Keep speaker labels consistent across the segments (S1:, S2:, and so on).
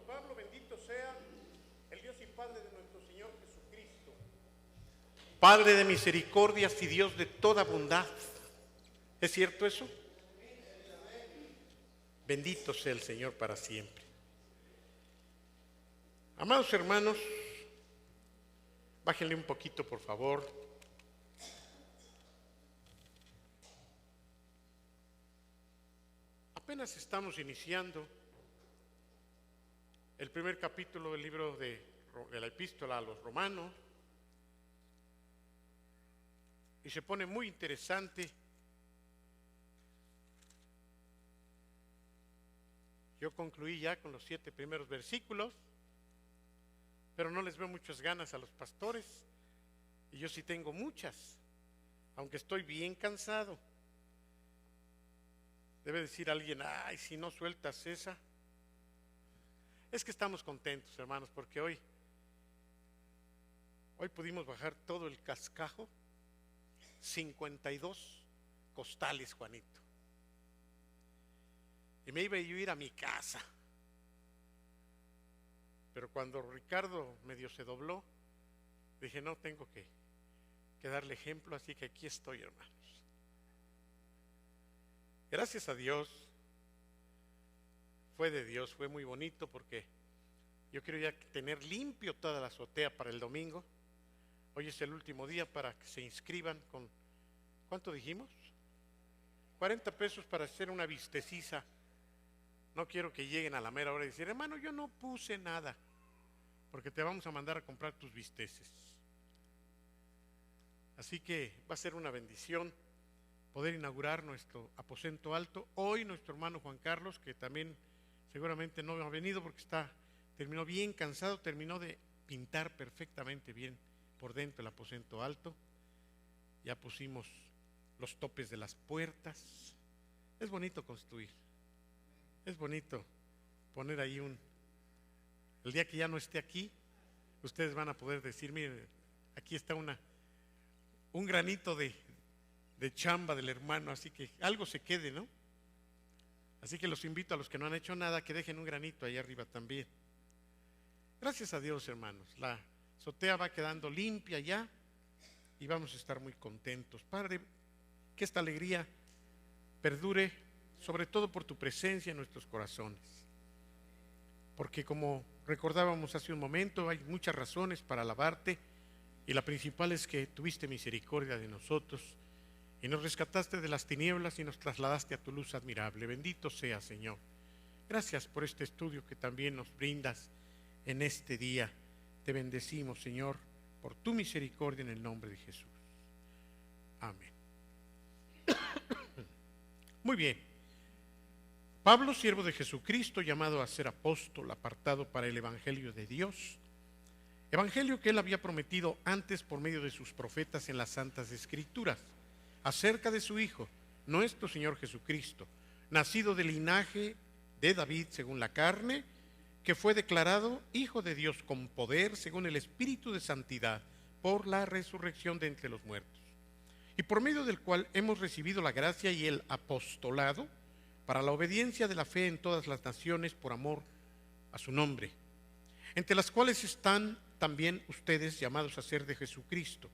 S1: Pablo, bendito sea el Dios y Padre de nuestro Señor Jesucristo, Padre de misericordias y Dios de toda bondad. ¿Es cierto eso? Bendito sea el Señor para siempre. Amados hermanos, bájenle un poquito, por favor. Apenas estamos iniciando el primer capítulo del libro de la epístola a los romanos y se pone muy interesante. Yo concluí ya con los 7 primeros versículos, pero no les veo muchas ganas a los pastores, y yo sí tengo muchas, aunque estoy bien cansado. Debe decir alguien, ay, si no sueltas esa. Es que estamos contentos, hermanos, porque hoy pudimos bajar todo el cascajo, 52 costales, Juanito. Y me iba a ir a mi casa. Pero cuando Ricardo medio se dobló, dije, no, tengo que darle ejemplo, así que aquí estoy, hermanos. Gracias a Dios, fue de Dios, fue muy bonito porque yo quiero ya tener limpio toda la azotea para el domingo. Hoy es el último día para que se inscriban con, ¿cuánto dijimos? 40 pesos para hacer una visteciza. No quiero que lleguen a la mera hora y decir, hermano, yo no puse nada, porque te vamos a mandar a comprar tus bisteces. Así que va a ser una bendición poder inaugurar nuestro aposento alto. Hoy nuestro hermano Juan Carlos, que también seguramente no ha venido porque terminó bien cansado, terminó de pintar perfectamente bien por dentro el aposento alto. Ya pusimos los topes de las puertas. Es bonito construir. Es bonito poner ahí el día que ya no esté aquí, ustedes van a poder decir, miren, aquí está un granito de chamba del hermano, así que algo se quede, ¿no? Así que los invito a los que no han hecho nada que dejen un granito ahí arriba también. Gracias a Dios, hermanos, la azotea va quedando limpia ya y vamos a estar muy contentos. Padre, que esta alegría perdure, sobre todo por tu presencia en nuestros corazones, porque como recordábamos hace un momento, hay muchas razones para alabarte, y la principal es que tuviste misericordia de nosotros y nos rescataste de las tinieblas y nos trasladaste a tu luz admirable. Bendito sea, Señor. Gracias por este estudio que también nos brindas en este día. Te bendecimos, Señor, por tu misericordia en el nombre de Jesús. Amén. Muy bien. Pablo, siervo de Jesucristo, llamado a ser apóstol, apartado para el Evangelio de Dios, Evangelio que él había prometido antes por medio de sus profetas en las Santas Escrituras, acerca de su Hijo, nuestro Señor Jesucristo, nacido del linaje de David según la carne, que fue declarado Hijo de Dios con poder según el Espíritu de Santidad, por la resurrección de entre los muertos, y por medio del cual hemos recibido la gracia y el apostolado para la obediencia de la fe en todas las naciones por amor a su nombre, entre las cuales están también ustedes llamados a ser de Jesucristo.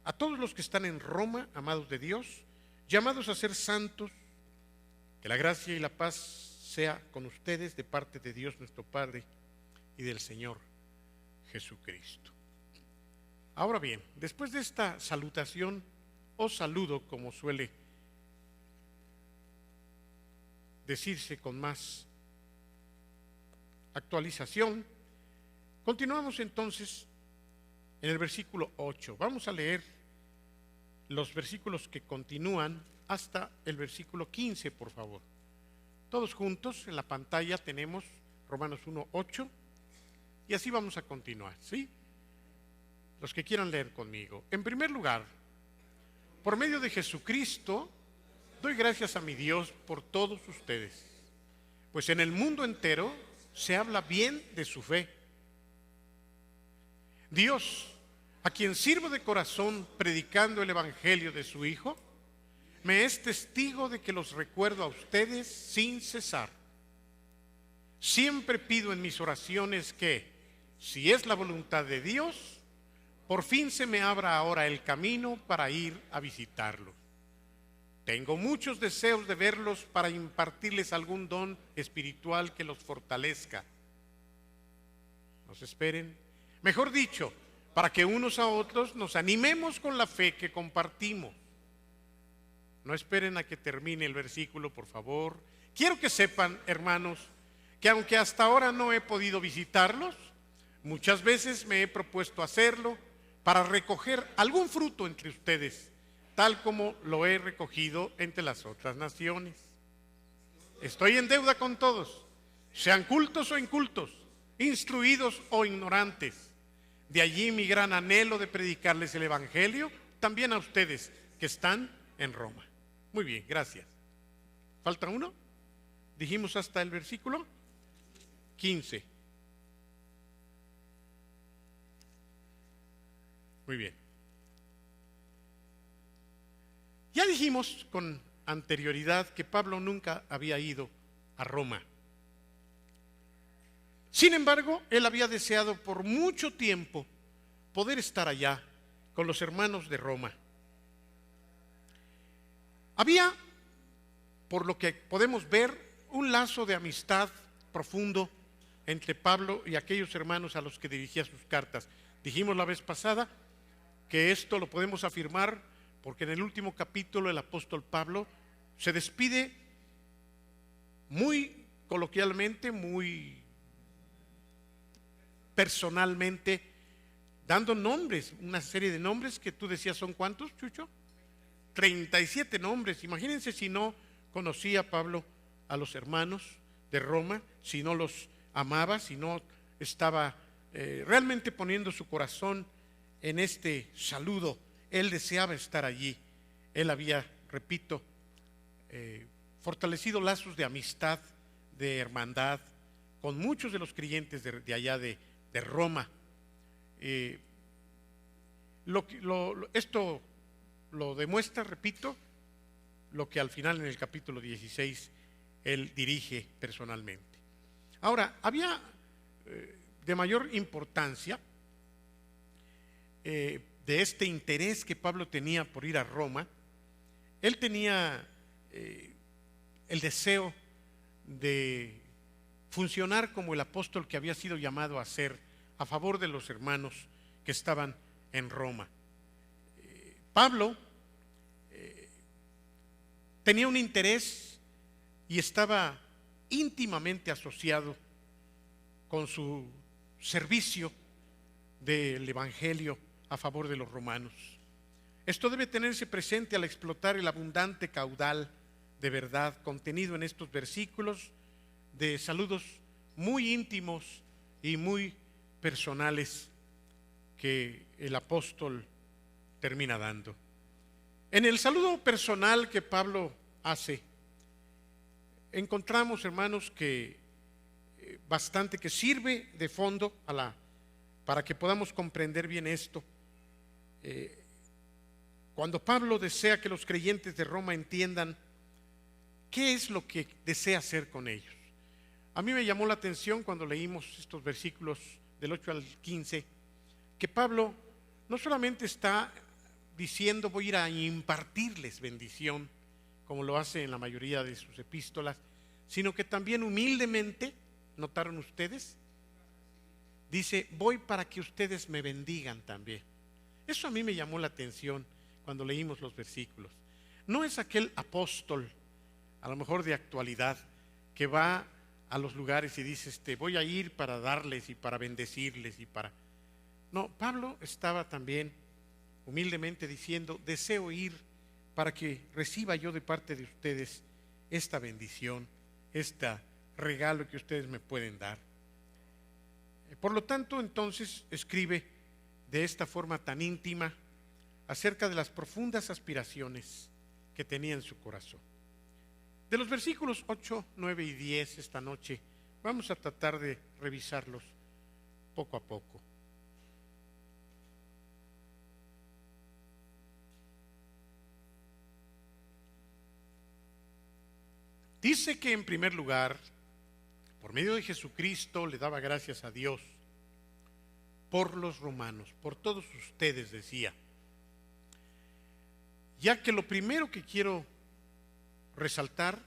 S1: A todos los que están en Roma, amados de Dios, llamados a ser santos, que la gracia y la paz sea con ustedes de parte de Dios nuestro Padre y del Señor Jesucristo. Ahora bien, después de esta salutación o saludo, como suele decirse con más actualización, continuamos entonces en el versículo 8. Vamos a leer los versículos que continúan hasta el versículo 15, por favor. Todos juntos en la pantalla tenemos Romanos 1:8 y así vamos a continuar, ¿sí? Los que quieran leer conmigo. En primer lugar, por medio de Jesucristo, doy gracias a mi Dios por todos ustedes, pues en el mundo entero se habla bien de su fe. Dios, a quien sirvo de corazón predicando el Evangelio de su Hijo, me es testigo de que los recuerdo a ustedes sin cesar. Siempre pido en mis oraciones que, si es la voluntad de Dios, por fin se me abra ahora el camino para ir a visitarlos. Tengo muchos deseos de verlos para impartirles algún don espiritual que los fortalezca. Nos esperen. Mejor dicho, para que unos a otros nos animemos con la fe que compartimos. No esperen a que termine el versículo, por favor. Quiero que sepan, hermanos, que aunque hasta ahora no he podido visitarlos, muchas veces me he propuesto hacerlo para recoger algún fruto entre ustedes, tal como lo he recogido entre las otras naciones. Estoy en deuda con todos, sean cultos o incultos, instruidos o ignorantes. De allí mi gran anhelo de predicarles el Evangelio también a ustedes que están en Roma. Muy bien, gracias. ¿Falta uno? Dijimos hasta el versículo 15. Muy bien. Ya dijimos con anterioridad que Pablo nunca había ido a Roma. Sin embargo, él había deseado por mucho tiempo poder estar allá con los hermanos de Roma. Había, por lo que podemos ver, un lazo de amistad profundo entre Pablo y aquellos hermanos a los que dirigía sus cartas. Dijimos la vez pasada que esto lo podemos afirmar porque en el último capítulo el apóstol Pablo se despide muy coloquialmente, muy personalmente, dando nombres, una serie de nombres que tú decías, ¿son cuántos, Chucho? 37 nombres. Imagínense si no conocía Pablo a los hermanos de Roma, si no los amaba, si no estaba realmente poniendo su corazón en este saludo. Él deseaba estar allí. Él había, repito, fortalecido lazos de amistad, de hermandad, con muchos de los creyentes de allá de Roma. Esto lo demuestra, repito, lo que al final en el capítulo 16 él dirige personalmente. Ahora, había de mayor importancia de este interés que Pablo tenía por ir a Roma. Él tenía el deseo de funcionar como el apóstol que había sido llamado a ser a favor de los hermanos que estaban en Roma. Pablo tenía un interés y estaba íntimamente asociado con su servicio del Evangelio a favor de los romanos. Esto debe tenerse presente al explotar el abundante caudal de verdad contenido en estos versículos, de saludos muy íntimos y muy personales que el apóstol termina dando. En el saludo personal que Pablo hace, encontramos, hermanos, que bastante que sirve de fondo para que podamos comprender bien esto. Cuando Pablo desea que los creyentes de Roma entiendan qué es lo que desea hacer con ellos. A mí me llamó la atención cuando leímos estos versículos del 8 al 15, que Pablo no solamente está diciendo voy a ir a impartirles bendición, como lo hace en la mayoría de sus epístolas, sino que también humildemente, ¿notaron ustedes? Dice, voy para que ustedes me bendigan también. Eso a mí me llamó la atención cuando leímos los versículos. No es aquel apóstol, a lo mejor de actualidad, que va a los lugares y dice, voy a ir para darles y para bendecirles y para... No, Pablo estaba también humildemente diciendo, deseo ir para que reciba yo de parte de ustedes esta bendición, este regalo que ustedes me pueden dar. Por lo tanto, entonces escribe de esta forma tan íntima acerca de las profundas aspiraciones que tenía en su corazón. De los versículos 8, 9 y 10 esta noche vamos a tratar de revisarlos poco a poco. Dice que en primer lugar por medio de Jesucristo le daba gracias a Dios por los romanos, por todos ustedes, decía, ya que lo primero que quiero resaltar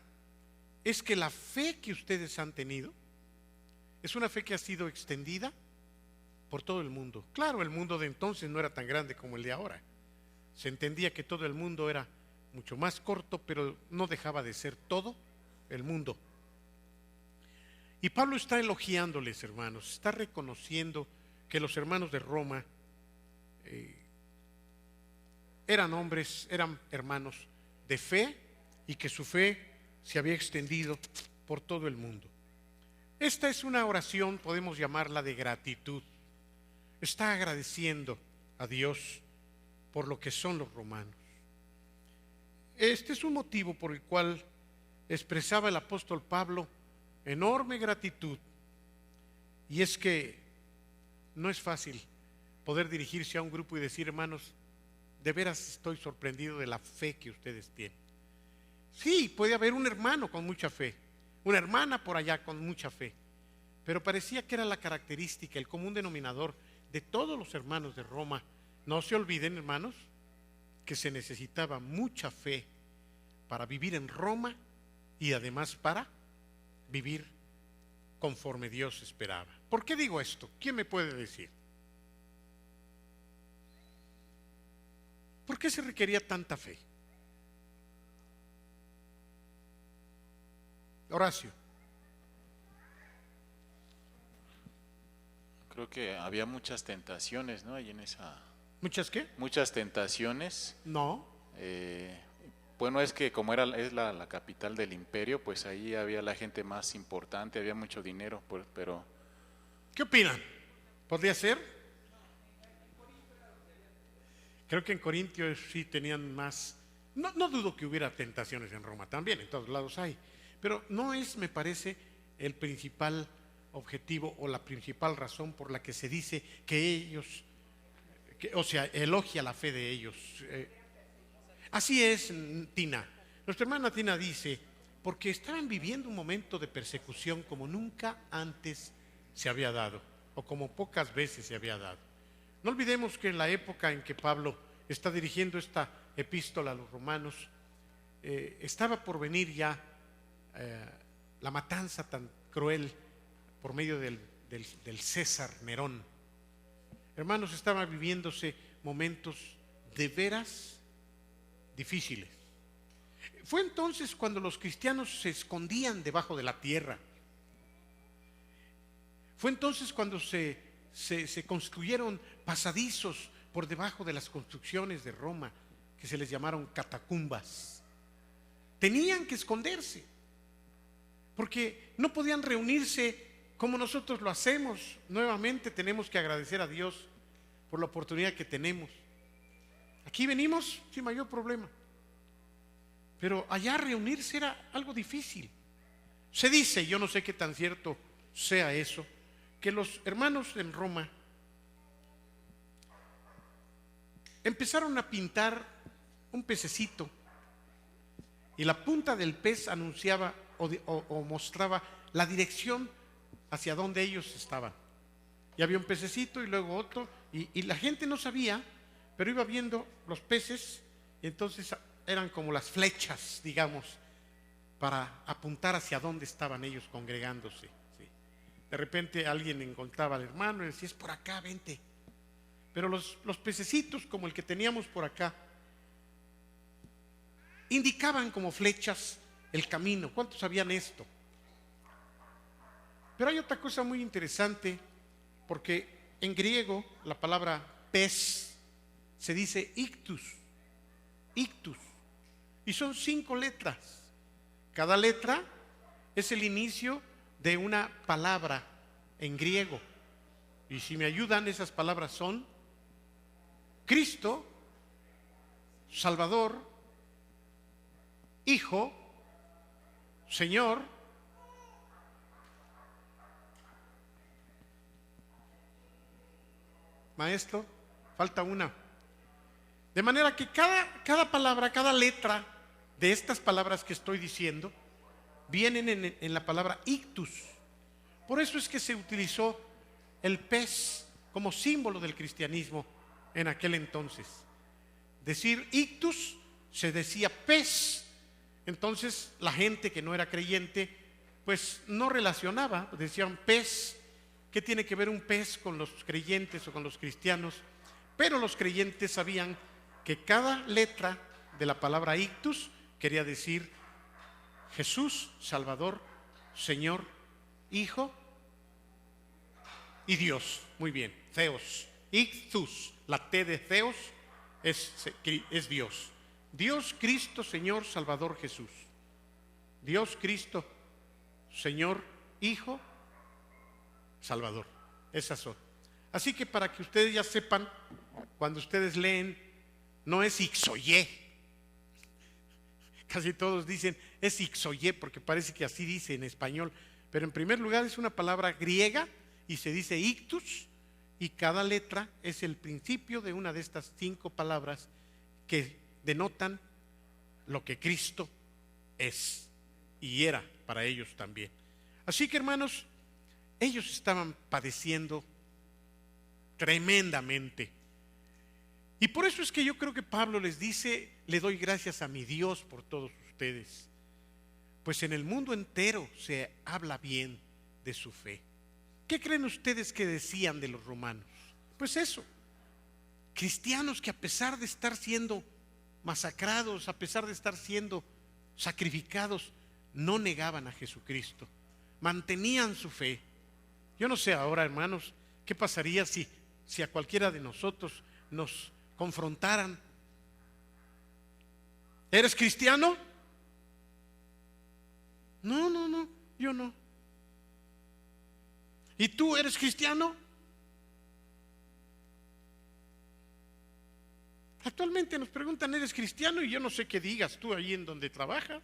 S1: es que la fe que ustedes han tenido es una fe que ha sido extendida por todo el mundo. Claro, el mundo de entonces no era tan grande como el de ahora. Se entendía que todo el mundo era mucho más corto, pero no dejaba de ser todo el mundo. Y Pablo está elogiándoles, hermanos, está reconociendo que los hermanos de Roma eran hombres, eran hermanos de fe y que su fe se había extendido por todo el mundo. Esta es una oración, podemos llamarla de gratitud. Está agradeciendo a Dios por lo que son los romanos. Este es un motivo por el cual expresaba el apóstol Pablo enorme gratitud, y es que no es fácil poder dirigirse a un grupo y decir: hermanos, de veras estoy sorprendido de la fe que ustedes tienen. Sí, puede haber un hermano con mucha fe, una hermana por allá con mucha fe, pero parecía que era la característica, el común denominador de todos los hermanos de Roma. No se olviden, hermanos, que se necesitaba mucha fe para vivir en Roma y además para vivir conforme Dios esperaba. ¿Por qué digo esto? ¿Quién me puede decir? ¿Por qué se requería tanta fe? Horacio.
S2: Creo que había muchas tentaciones, ¿no? Ahí en esa...
S1: ¿Muchas qué?
S2: Muchas tentaciones.
S1: No.
S2: Bueno, es que como es la capital del imperio, pues ahí había la gente más importante, había mucho dinero, pero...
S1: ¿Qué opinan? ¿Podría ser? Creo que en Corintios sí tenían más. No dudo que hubiera tentaciones en Roma también, en todos lados hay, pero no es, me parece, el principal objetivo o la principal razón por la que se dice que ellos, o sea, elogia la fe de ellos. Así es, Tina. Nuestra hermana Tina dice: porque estaban viviendo un momento de persecución como nunca antes se había dado, o como pocas veces se había dado. No olvidemos que en la época en que Pablo está dirigiendo esta epístola a los romanos, estaba por venir ya la matanza tan cruel por medio del César Nerón. Hermanos, estaban viviéndose momentos de veras difíciles. Fue entonces cuando los cristianos se escondían debajo de la tierra. Fue entonces cuando se construyeron pasadizos por debajo de las construcciones de Roma, que se les llamaron catacumbas. Tenían que esconderse, porque no podían reunirse como nosotros lo hacemos. Nuevamente tenemos que agradecer a Dios por la oportunidad que tenemos. Aquí venimos sin mayor problema, pero allá reunirse era algo difícil. Se dice, yo no sé qué tan cierto sea eso, que los hermanos en Roma empezaron a pintar un pececito y la punta del pez anunciaba o mostraba la dirección hacia donde ellos estaban. Y había un pececito y luego otro, y la gente no sabía, pero iba viendo los peces, y entonces eran como las flechas, digamos, para apuntar hacia dónde estaban ellos congregándose. ¿Sí? De repente alguien encontraba al hermano y decía: es por acá, vente. Pero los pececitos, como el que teníamos por acá, indicaban como flechas el camino. ¿Cuántos sabían esto? Pero hay otra cosa muy interesante, porque en griego la palabra pez se dice ictus, y son 5 letras. Cada letra es el inicio de una palabra en griego, y si me ayudan, esas palabras son Cristo, Salvador, Hijo, Señor, Maestro. Falta una. De manera que cada palabra, cada letra de estas palabras que estoy diciendo vienen en la palabra ictus. Por eso es que se utilizó el pez como símbolo del cristianismo en aquel entonces. Decir ictus, se decía pez. Entonces la gente que no era creyente pues no relacionaba, decían pez. ¿Qué tiene que ver un pez con los creyentes o con los cristianos? Pero los creyentes sabían que cada letra de la palabra ictus quería decir Jesús, Salvador, Señor, Hijo y Dios. Muy bien, Theos. Ictus, la T de Theos es Dios. Dios, Cristo, Señor, Salvador, Jesús. Dios, Cristo, Señor, Hijo, Salvador. Esas son. Así que para que ustedes ya sepan, cuando ustedes leen, no es ixoye. Casi todos dicen es ixoye porque parece que así dice en español. Pero en primer lugar es una palabra griega y se dice ictus, y cada letra es el principio de una de estas 5 palabras que denotan lo que Cristo es y era para ellos también. Así que, hermanos, ellos estaban padeciendo tremendamente. Y por eso es que yo creo que Pablo les dice: le doy gracias a mi Dios por todos ustedes, pues en el mundo entero se habla bien de su fe. ¿Qué creen ustedes que decían de los romanos? Pues eso, cristianos que a pesar de estar siendo masacrados, a pesar de estar siendo sacrificados, no negaban a Jesucristo, mantenían su fe. Yo no sé ahora, hermanos, qué pasaría si a cualquiera de nosotros nos confrontaran. ¿Eres cristiano? No, yo no. ¿Y tú eres cristiano? Actualmente nos preguntan: ¿eres cristiano? Y yo no sé qué digas tú ahí en donde trabajas.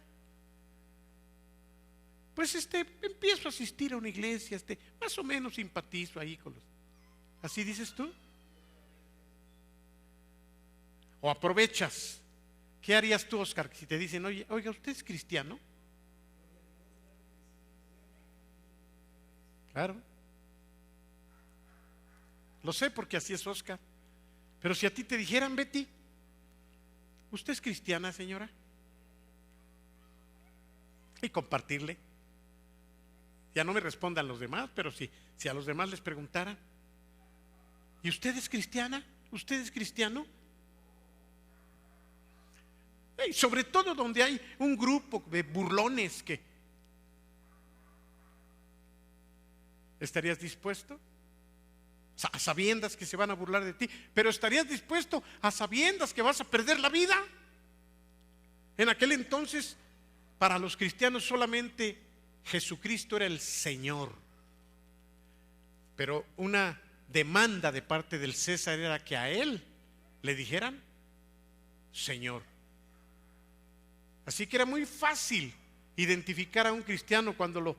S1: Pues empiezo a asistir a una iglesia, más o menos simpatizo ahí con los. ¿Así dices tú? ¿O aprovechas? ¿Qué harías tú, Oscar, si te dicen: oiga, ¿usted es cristiano? Claro. Lo sé porque así es Oscar. Pero si a ti te dijeran: Betty, ¿usted es cristiana, señora? Y compartirle. Ya no me respondan los demás, pero si a los demás les preguntaran: ¿y usted es cristiana? ¿Usted es cristiano? Y sobre todo donde hay un grupo de burlones que... ¿Estarías dispuesto? A sabiendas que se van a burlar de ti, pero ¿estarías dispuesto a sabiendas que vas a perder la vida? En aquel entonces, para los cristianos solamente Jesucristo era el Señor, pero una demanda de parte del César era que a él le dijeran Señor. Así que era muy fácil identificar a un cristiano cuando lo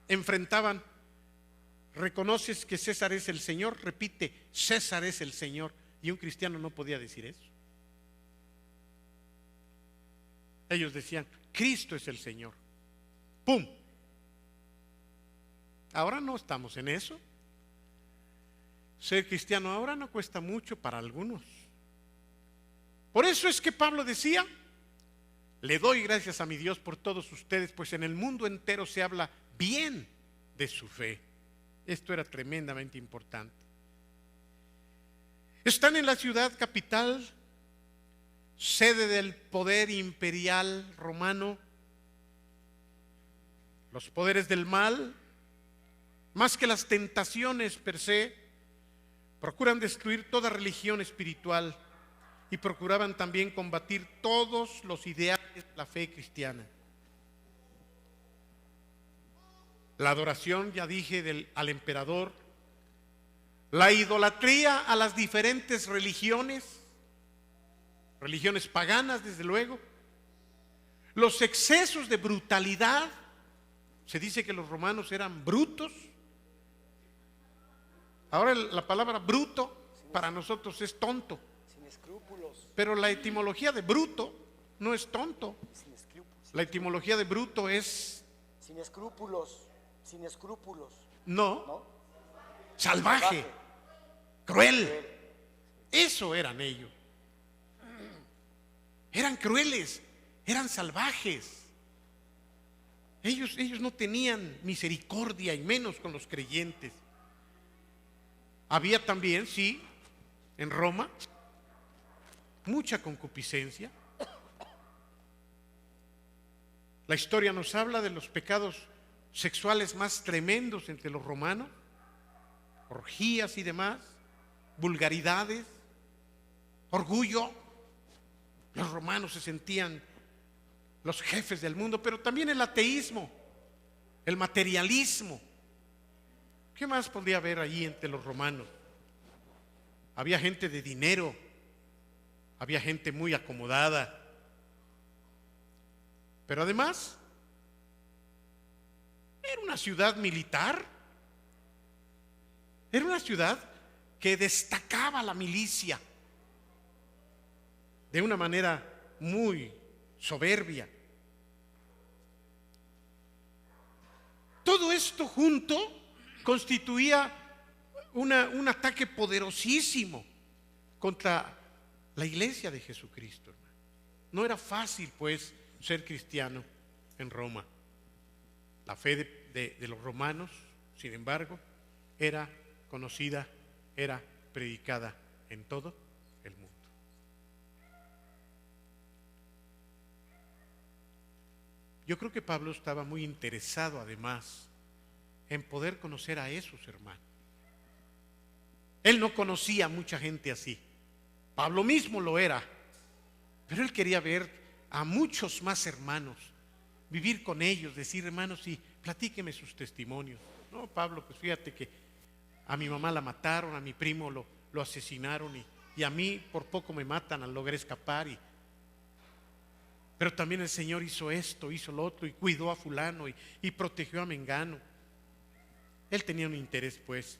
S1: enfrentaban. ¿Reconoces que César es el Señor? Repite: César es el Señor. Y un cristiano no podía decir eso. Ellos decían: Cristo es el Señor. ¡Pum! Ahora no estamos en eso. Ser cristiano ahora no cuesta mucho para algunos. Por eso es que Pablo decía: le doy gracias a mi Dios por todos ustedes, pues en el mundo entero se habla bien de su fe. Esto era tremendamente importante. Están en la ciudad capital, sede del poder imperial romano. Los poderes del mal, más que las tentaciones per se, procuran destruir toda religión espiritual y procuraban también combatir todos los ideales de la fe cristiana. La adoración, ya dije, al emperador, la idolatría a las diferentes religiones paganas, desde luego, los excesos de brutalidad. Se dice que los romanos eran brutos. Ahora la palabra bruto para nosotros es tonto,
S3: sin escrúpulos.
S1: Pero la etimología de bruto no es tonto.
S3: Sin escrúpulos.
S1: La etimología de bruto es
S3: sin escrúpulos. Sin escrúpulos.
S1: No,
S3: ¿No?
S1: salvaje, cruel. Eso eran ellos. Eran crueles, eran salvajes. Ellos no tenían misericordia, y menos con los creyentes. Había también, sí, en Roma, mucha concupiscencia. La historia nos habla de los pecados sexuales más tremendos entre los romanos, orgías y demás, vulgaridades, orgullo. Los romanos se sentían los jefes del mundo, pero también el ateísmo, el materialismo. ¿Qué más podría haber allí entre los romanos? Había gente de dinero, había gente muy acomodada, pero además era una ciudad militar, era una ciudad que destacaba la milicia de una manera muy soberbia. Todo esto junto constituía un ataque poderosísimo contra la iglesia de Jesucristo. No era fácil, pues, ser cristiano en Roma. La fe de los romanos, sin embargo, era conocida, era predicada en todo el mundo. Yo creo que Pablo estaba muy interesado, además, en poder conocer a esos hermanos. Él no conocía a mucha gente así. Pablo mismo lo era, pero él quería ver a muchos más hermanos, vivir con ellos, decir: hermanos, sí, platíqueme sus testimonios. No, Pablo, pues fíjate que a mi mamá la mataron, a mi primo lo asesinaron, y a mí por poco me matan, logré escapar, pero también el Señor hizo esto, hizo lo otro, y cuidó a fulano y protegió a mengano. Él tenía un interés, pues.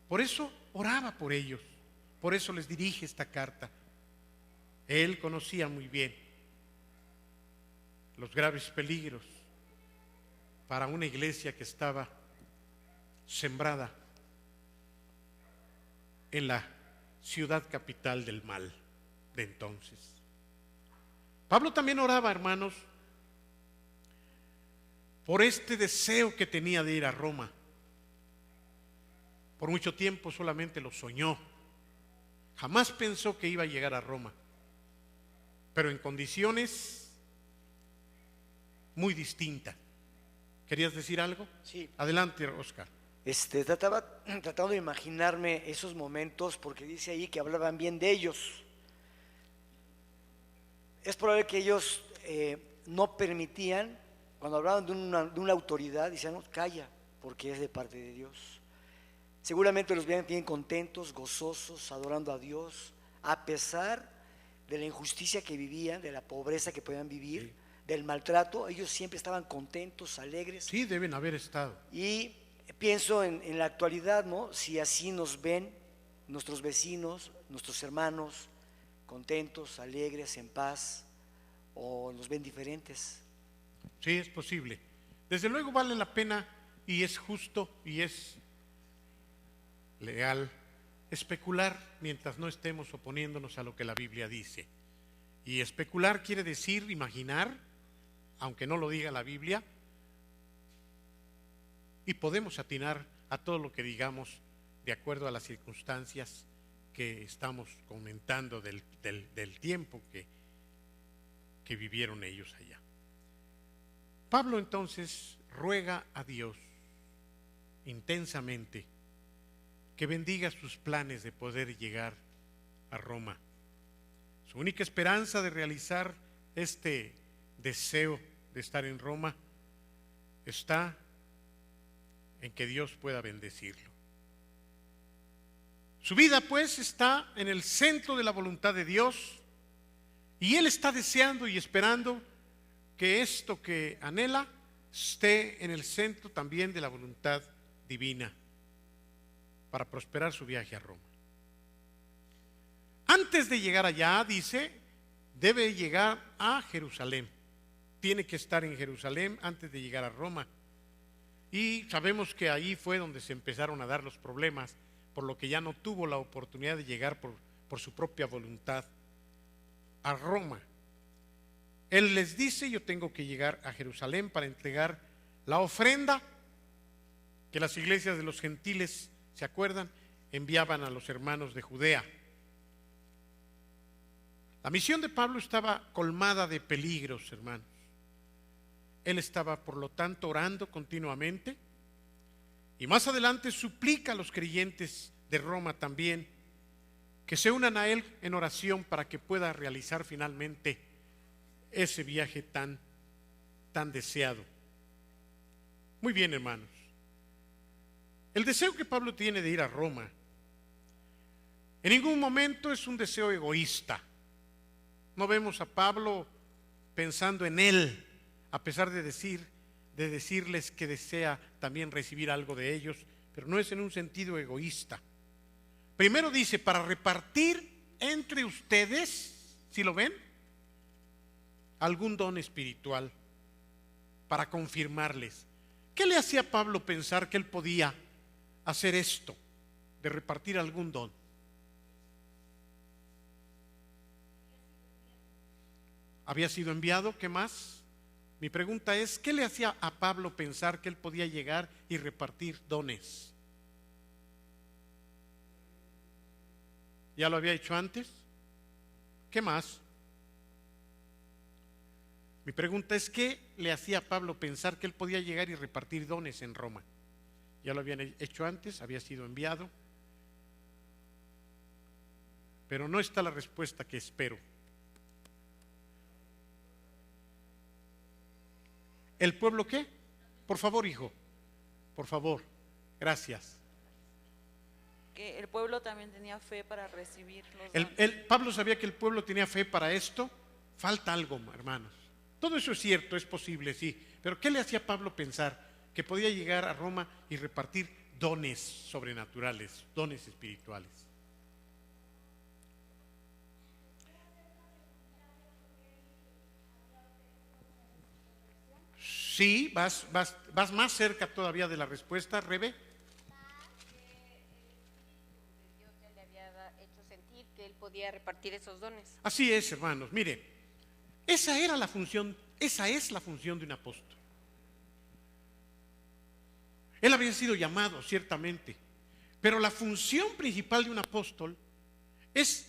S1: Por eso oraba por ellos, por eso les dirige esta carta. Él conocía muy bien los graves peligros para una iglesia que estaba sembrada en la ciudad capital del mal de entonces. Pablo también oraba, hermanos, por este deseo que tenía de ir a Roma. Por mucho tiempo solamente lo soñó. Jamás pensó que iba a llegar a Roma, pero en condiciones muy distintas. ¿Querías decir algo?
S3: Sí.
S1: Adelante, Oscar.
S3: Tratando de imaginarme esos momentos, porque dice ahí que hablaban bien de ellos. Es probable que ellos no permitían, cuando hablaban de una autoridad, decían: no, calla, porque es de parte de Dios. Seguramente los veían bien contentos, gozosos, adorando a Dios, a pesar de la injusticia que vivían, de la pobreza que podían vivir, sí, del maltrato. Ellos siempre estaban contentos, alegres.
S1: Sí, deben haber estado.
S3: Y pienso en la actualidad, ¿no? Si así nos ven nuestros vecinos, nuestros hermanos, contentos, alegres, en paz, o nos ven diferentes.
S1: Sí, es posible. Desde luego vale la pena, y es justo y es legal especular mientras no estemos oponiéndonos a lo que la Biblia dice. Y especular quiere decir imaginar, aunque no lo diga la Biblia, y podemos atinar a todo lo que digamos de acuerdo a las circunstancias que estamos comentando del tiempo que vivieron ellos allá. Pablo entonces ruega a Dios intensamente que bendiga sus planes de poder llegar a Roma. Su única esperanza de realizar este deseo de estar en Roma está en que Dios pueda bendecirlo. Su vida, pues, está en el centro de la voluntad de Dios, y él está deseando y esperando que esto que anhela esté en el centro también de la voluntad divina para prosperar su viaje a Roma. Antes de llegar allá, dice, debe llegar a Jerusalén. Tiene que estar en Jerusalén antes de llegar a Roma. Y sabemos que ahí fue donde se empezaron a dar los problemas, por lo que ya no tuvo la oportunidad de llegar por su propia voluntad a Roma. Él les dice: yo tengo que llegar a Jerusalén para entregar la ofrenda que las iglesias de los gentiles, ¿se acuerdan?, enviaban a los hermanos de Judea. La misión de Pablo estaba colmada de peligros, hermanos. Él estaba, por lo tanto, orando continuamente, y más adelante suplica a los creyentes de Roma también que se unan a él en oración para que pueda realizar finalmente ese viaje tan deseado. Muy bien, hermanos. El deseo que Pablo tiene de ir a Roma en ningún momento es un deseo egoísta. No vemos a Pablo pensando en él, a pesar de decirles que desea también recibir algo de ellos, pero no es en un sentido egoísta. Primero dice: para repartir entre ustedes, ¿sí lo ven?, algún don espiritual, para confirmarles. ¿Qué le hacía a Pablo pensar que él podía hacer esto, de repartir algún don? Había sido enviado. ¿Qué más? Mi pregunta es: ¿qué le hacía a Pablo pensar que él podía llegar y repartir dones? ¿Ya lo había hecho antes? ¿Qué más? Mi pregunta es: ¿qué le hacía a Pablo pensar que él podía llegar y repartir dones en Roma? Ya lo habían hecho antes, había sido enviado. Pero no está la respuesta que espero. ¿El pueblo qué? Por favor, hijo. Por favor. Gracias.
S4: Que el pueblo también tenía fe para recibir los dones.
S1: Pablo sabía que el pueblo tenía fe para esto. Falta algo, hermanos. Todo eso es cierto, es posible, sí. Pero ¿qué le hacía a Pablo pensar que podía llegar a Roma y repartir dones sobrenaturales, dones espirituales? Sí, vas más cerca todavía de la respuesta, Rebe.
S5: Dios ya le había hecho sentir que él podía repartir esos dones.
S1: Así es, hermanos. Mire, esa es la función de un apóstol. Él había sido llamado, ciertamente, pero la función principal de un apóstol es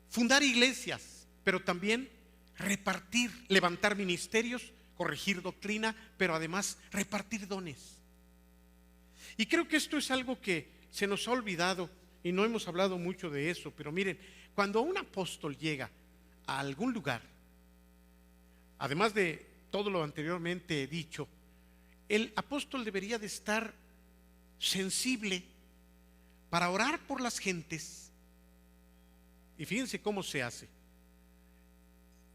S1: fundar iglesias, pero también repartir, levantar ministerios, corregir doctrina, pero además repartir dones. Y creo que esto es algo que se nos ha olvidado y no hemos hablado mucho de eso, pero miren, cuando un apóstol llega a algún lugar, además de todo lo anteriormente dicho, el apóstol debería de estar sensible para orar por las gentes. Y fíjense cómo se hace.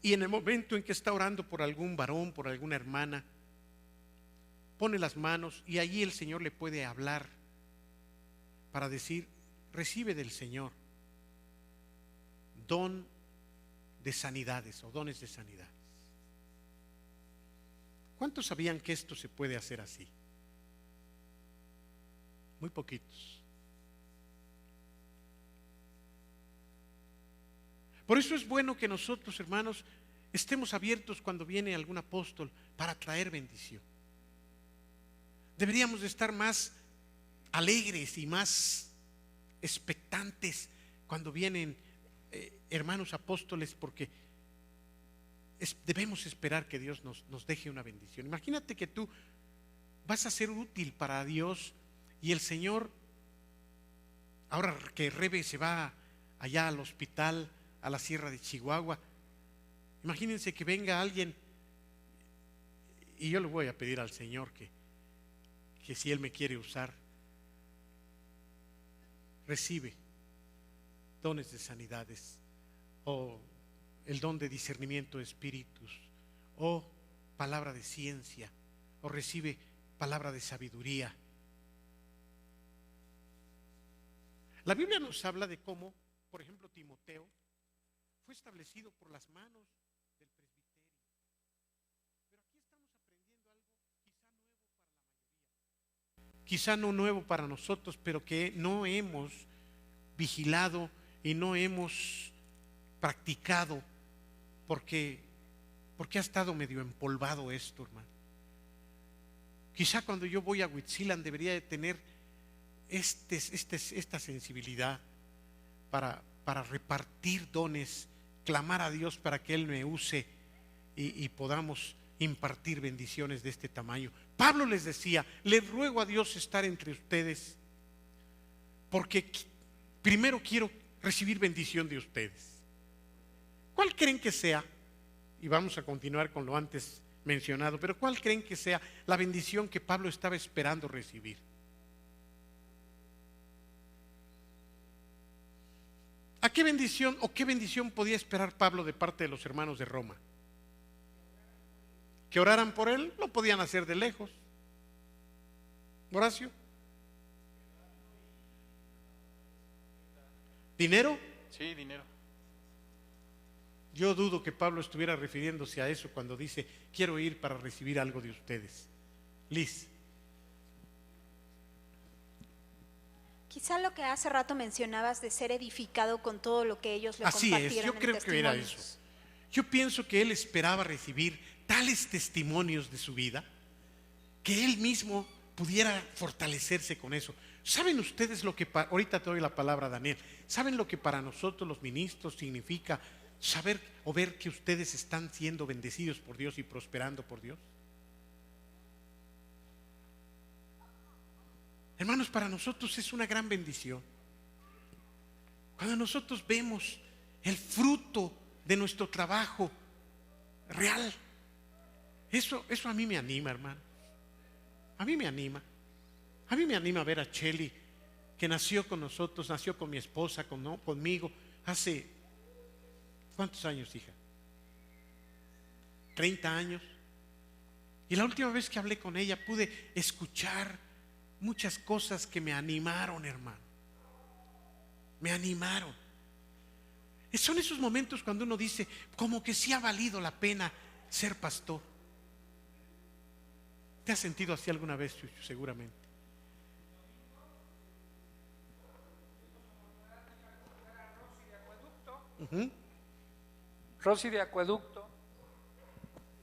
S1: Y en el momento en que está orando por algún varón, por alguna hermana, pone las manos y allí el Señor le puede hablar para decir: recibe del Señor don de sanidades o dones de sanidades. ¿Cuántos sabían que esto se puede hacer así? Muy poquitos. Por eso es bueno que nosotros, hermanos, estemos abiertos cuando viene algún apóstol para traer bendición. Deberíamos de estar más alegres y más expectantes cuando vienen hermanos apóstoles, porque debemos esperar que Dios nos deje una bendición. Imagínate que tú vas a ser útil para Dios y el Señor, ahora que Rebe se va allá al hospital, a la sierra de Chihuahua, imagínense que venga alguien, y yo le voy a pedir al Señor que si Él me quiere usar, recibe dones de sanidades, o el don de discernimiento de espíritus, o palabra de ciencia, o recibe palabra de sabiduría. La Biblia nos habla de cómo, por ejemplo, Timoteo fue establecido por las manos del presbiterio. Pero aquí estamos aprendiendo algo quizá nuevo para la mayoría. quizá no nuevo para nosotros, pero que no hemos vigilado y no hemos practicado porque ha estado medio empolvado esto, hermano. Quizá cuando yo voy a Huitzilan debería de tener esta sensibilidad para repartir dones, clamar a Dios para que Él me use y podamos impartir bendiciones de este tamaño. Pablo les decía: les ruego a Dios estar entre ustedes, porque primero quiero recibir bendición de ustedes. ¿Cuál creen que sea? Y vamos a continuar con lo antes mencionado, pero ¿cuál creen que sea la bendición que Pablo estaba esperando recibir? ¿A qué bendición o qué bendición podía esperar Pablo de parte de los hermanos de Roma? ¿Que oraran por él? Lo podían hacer de lejos. Horacio. ¿Dinero?
S2: Sí, dinero.
S1: Yo dudo que Pablo estuviera refiriéndose a eso cuando dice: quiero ir para recibir algo de ustedes. Liz.
S6: Quizá lo que hace rato mencionabas de ser edificado con todo lo que ellos le
S1: Así
S6: compartieron.
S1: es, yo creo que era eso. Yo pienso que él esperaba recibir tales testimonios de su vida que él mismo pudiera fortalecerse con eso. ¿Saben ustedes lo que ahorita te doy la palabra, Daniel? ¿Saben lo que para nosotros los ministros significa saber o ver que ustedes están siendo bendecidos por Dios y prosperando por Dios? Hermanos, para nosotros es una gran bendición cuando nosotros vemos el fruto de nuestro trabajo real. Eso a mí me anima, hermano. A mí me anima. A mí me anima ver a Cheli, que nació con nosotros, nació con mi esposa, conmigo, hace ¿cuántos años, hija? 30 años. Y la última vez que hablé con ella pude escuchar muchas cosas que me animaron, hermano. Me animaron. Son esos momentos cuando uno dice, como que sí ha valido la pena ser pastor. ¿Te has sentido así alguna vez, Chucho? Seguramente.
S7: Rosy de Acueducto,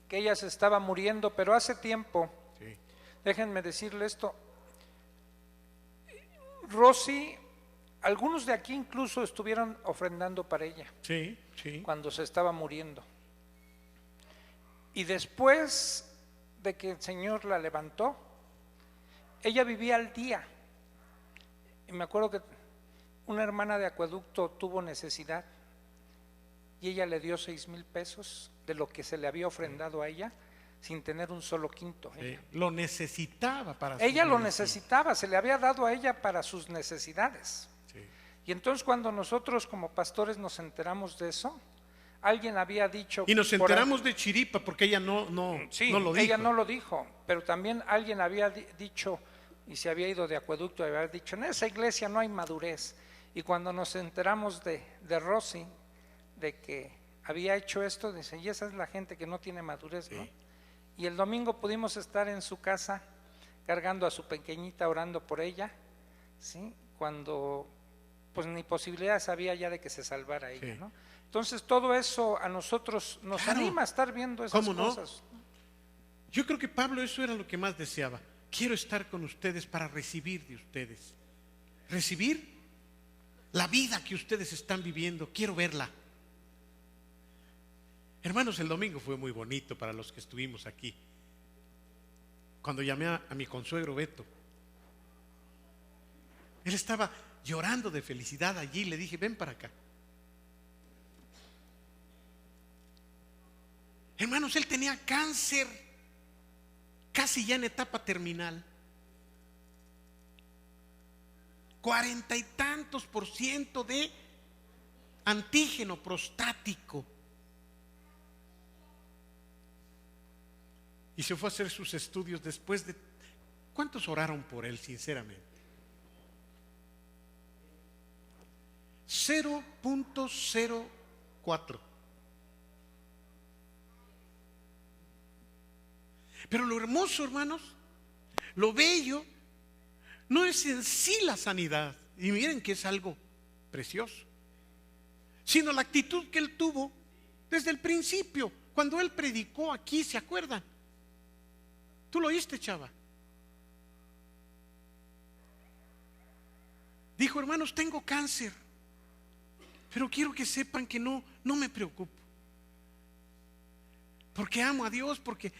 S7: que ella se estaba muriendo, pero hace tiempo,
S1: Sí.
S7: déjenme decirle esto, Rosy, algunos de aquí incluso estuvieron ofrendando para ella
S1: Sí, sí.
S7: cuando se estaba muriendo. Y después de que el Señor la levantó, ella vivía al día. Y me acuerdo que una hermana de Acueducto tuvo necesidad y ella le dio 6,000 pesos de lo que se le había ofrendado a ella, sin tener un solo quinto.
S1: Sí. Lo necesitaba para
S7: Ella
S1: su
S7: lo
S1: bendición.
S7: necesitaba, se le había dado a ella para sus necesidades.
S1: Sí.
S7: Y entonces cuando nosotros como pastores nos enteramos de eso, alguien había dicho…
S1: Y nos
S7: por ahí-
S1: enteramos de chiripa porque ella no
S7: Sí,
S1: lo dijo.
S7: ella no lo dijo, pero también alguien había dicho, y se había ido de Acueducto, había dicho, en esa iglesia no hay madurez. Y cuando nos enteramos de Rosy, de que había hecho esto, dice, y esa es la gente que no tiene madurez, ¿no?
S1: Sí.
S7: Y el domingo pudimos estar en su casa cargando a su pequeñita, orando por ella, ¿sí? Cuando pues ni posibilidades había ya de que se salvara ella,
S1: Sí.
S7: ¿no? Entonces todo eso a nosotros nos
S1: Claro.
S7: anima a estar viendo esas
S1: ¿Cómo no?
S7: cosas.
S1: Yo creo que Pablo eso era lo que más deseaba. Quiero estar con ustedes para recibir de ustedes. Recibir la vida que ustedes están viviendo. Quiero verla. Hermanos, el domingo fue muy bonito para los que estuvimos aquí. Cuando llamé a mi consuegro Beto, él estaba llorando de felicidad allí. Le dije, ven para acá. Hermanos, él tenía cáncer, casi ya en etapa terminal. 40 y tantos % de antígeno prostático. Y se fue a hacer sus estudios después de… ¿Cuántos oraron por él, sinceramente? 0.04. Pero lo hermoso, hermanos, lo bello, no es en sí la sanidad, y miren que es algo precioso, sino la actitud que él tuvo desde el principio, cuando él predicó aquí, ¿se acuerdan? Tú lo oíste, chava. Dijo: hermanos, tengo cáncer, pero quiero que sepan que no me preocupo, porque amo a Dios, porque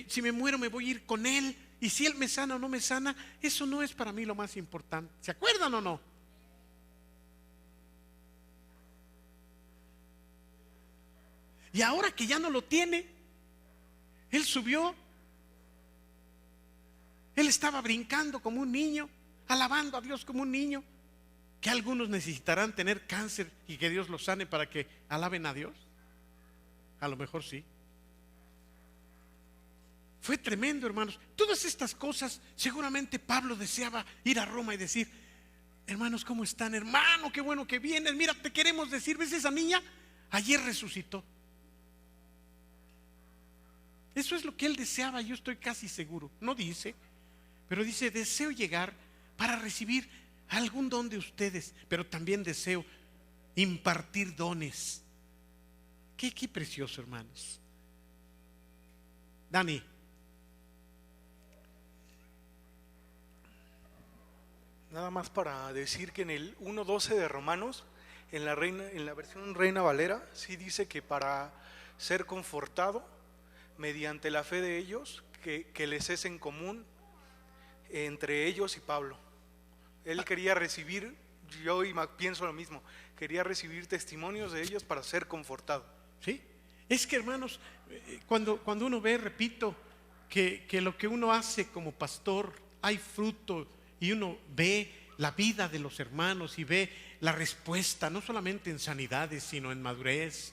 S1: si me muero me voy a ir con Él, y si Él me sana o no me sana, eso no es para mí lo más importante. ¿Se acuerdan o no? Y ahora que ya no lo tiene, él subió, él estaba brincando como un niño, alabando a Dios como un niño. ¿Que algunos necesitarán tener cáncer y que Dios los sane para que alaben a Dios? A lo mejor sí. Fue tremendo, hermanos. Todas estas cosas, seguramente Pablo deseaba ir a Roma y decir: hermanos, ¿cómo están? Hermano, qué bueno que vienes. Mira, te queremos decir, ¿ves esa niña? Ayer resucitó. Eso es lo que él deseaba, yo estoy casi seguro. No dice, pero dice: deseo llegar para recibir algún don de ustedes, pero también deseo impartir dones. Qué precioso, hermanos. Dani.
S8: Nada más para decir que en el 1:12 de Romanos, en la versión Reina Valera, sí dice que para ser confortado mediante la fe de ellos, que les es en común entre ellos y Pablo. Él quería recibir, yo pienso lo mismo, quería recibir testimonios de ellos para ser confortado.
S1: Sí, es que, hermanos, cuando uno ve, repito, que lo que uno hace como pastor, hay fruto, y uno ve la vida de los hermanos y ve la respuesta, no solamente en sanidades, sino en madurez.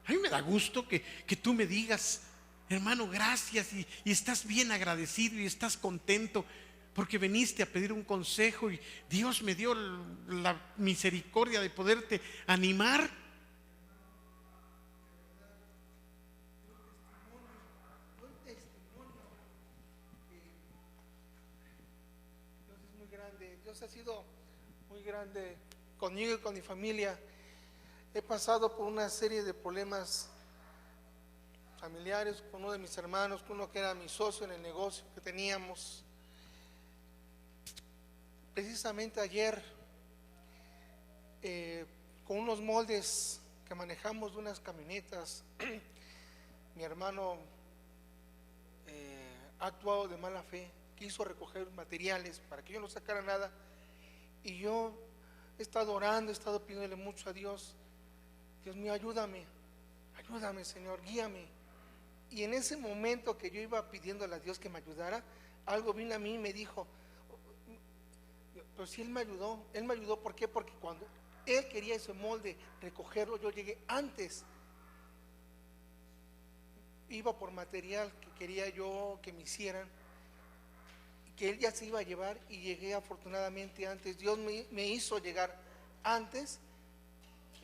S1: A mí me da gusto que tú me digas: hermano, gracias, y estás bien agradecido y estás contento porque viniste a pedir un consejo y Dios me dio la misericordia de poderte animar.
S9: Dios ha sido muy grande conmigo y con mi familia. He pasado por una serie de problemas familiares con uno de mis hermanos, con uno que era mi socio en el negocio que teníamos. Precisamente ayer, con unos moldes que manejamos de unas camionetas, mi hermano ha actuado de mala fe, quiso recoger materiales para que yo no sacara nada, y yo he estado orando, he estado pidiéndole mucho a Dios: Dios mío, ayúdame, Señor, guíame. Y en ese momento que yo iba pidiéndole a Dios que me ayudara, algo vino a mí y me dijo: pero si Él me ayudó, ¿por qué? Porque cuando Él quería ese molde recogerlo, yo llegué antes. Iba por material que quería yo que me hicieran, que Él ya se iba a llevar, y llegué afortunadamente antes. Dios me hizo llegar antes,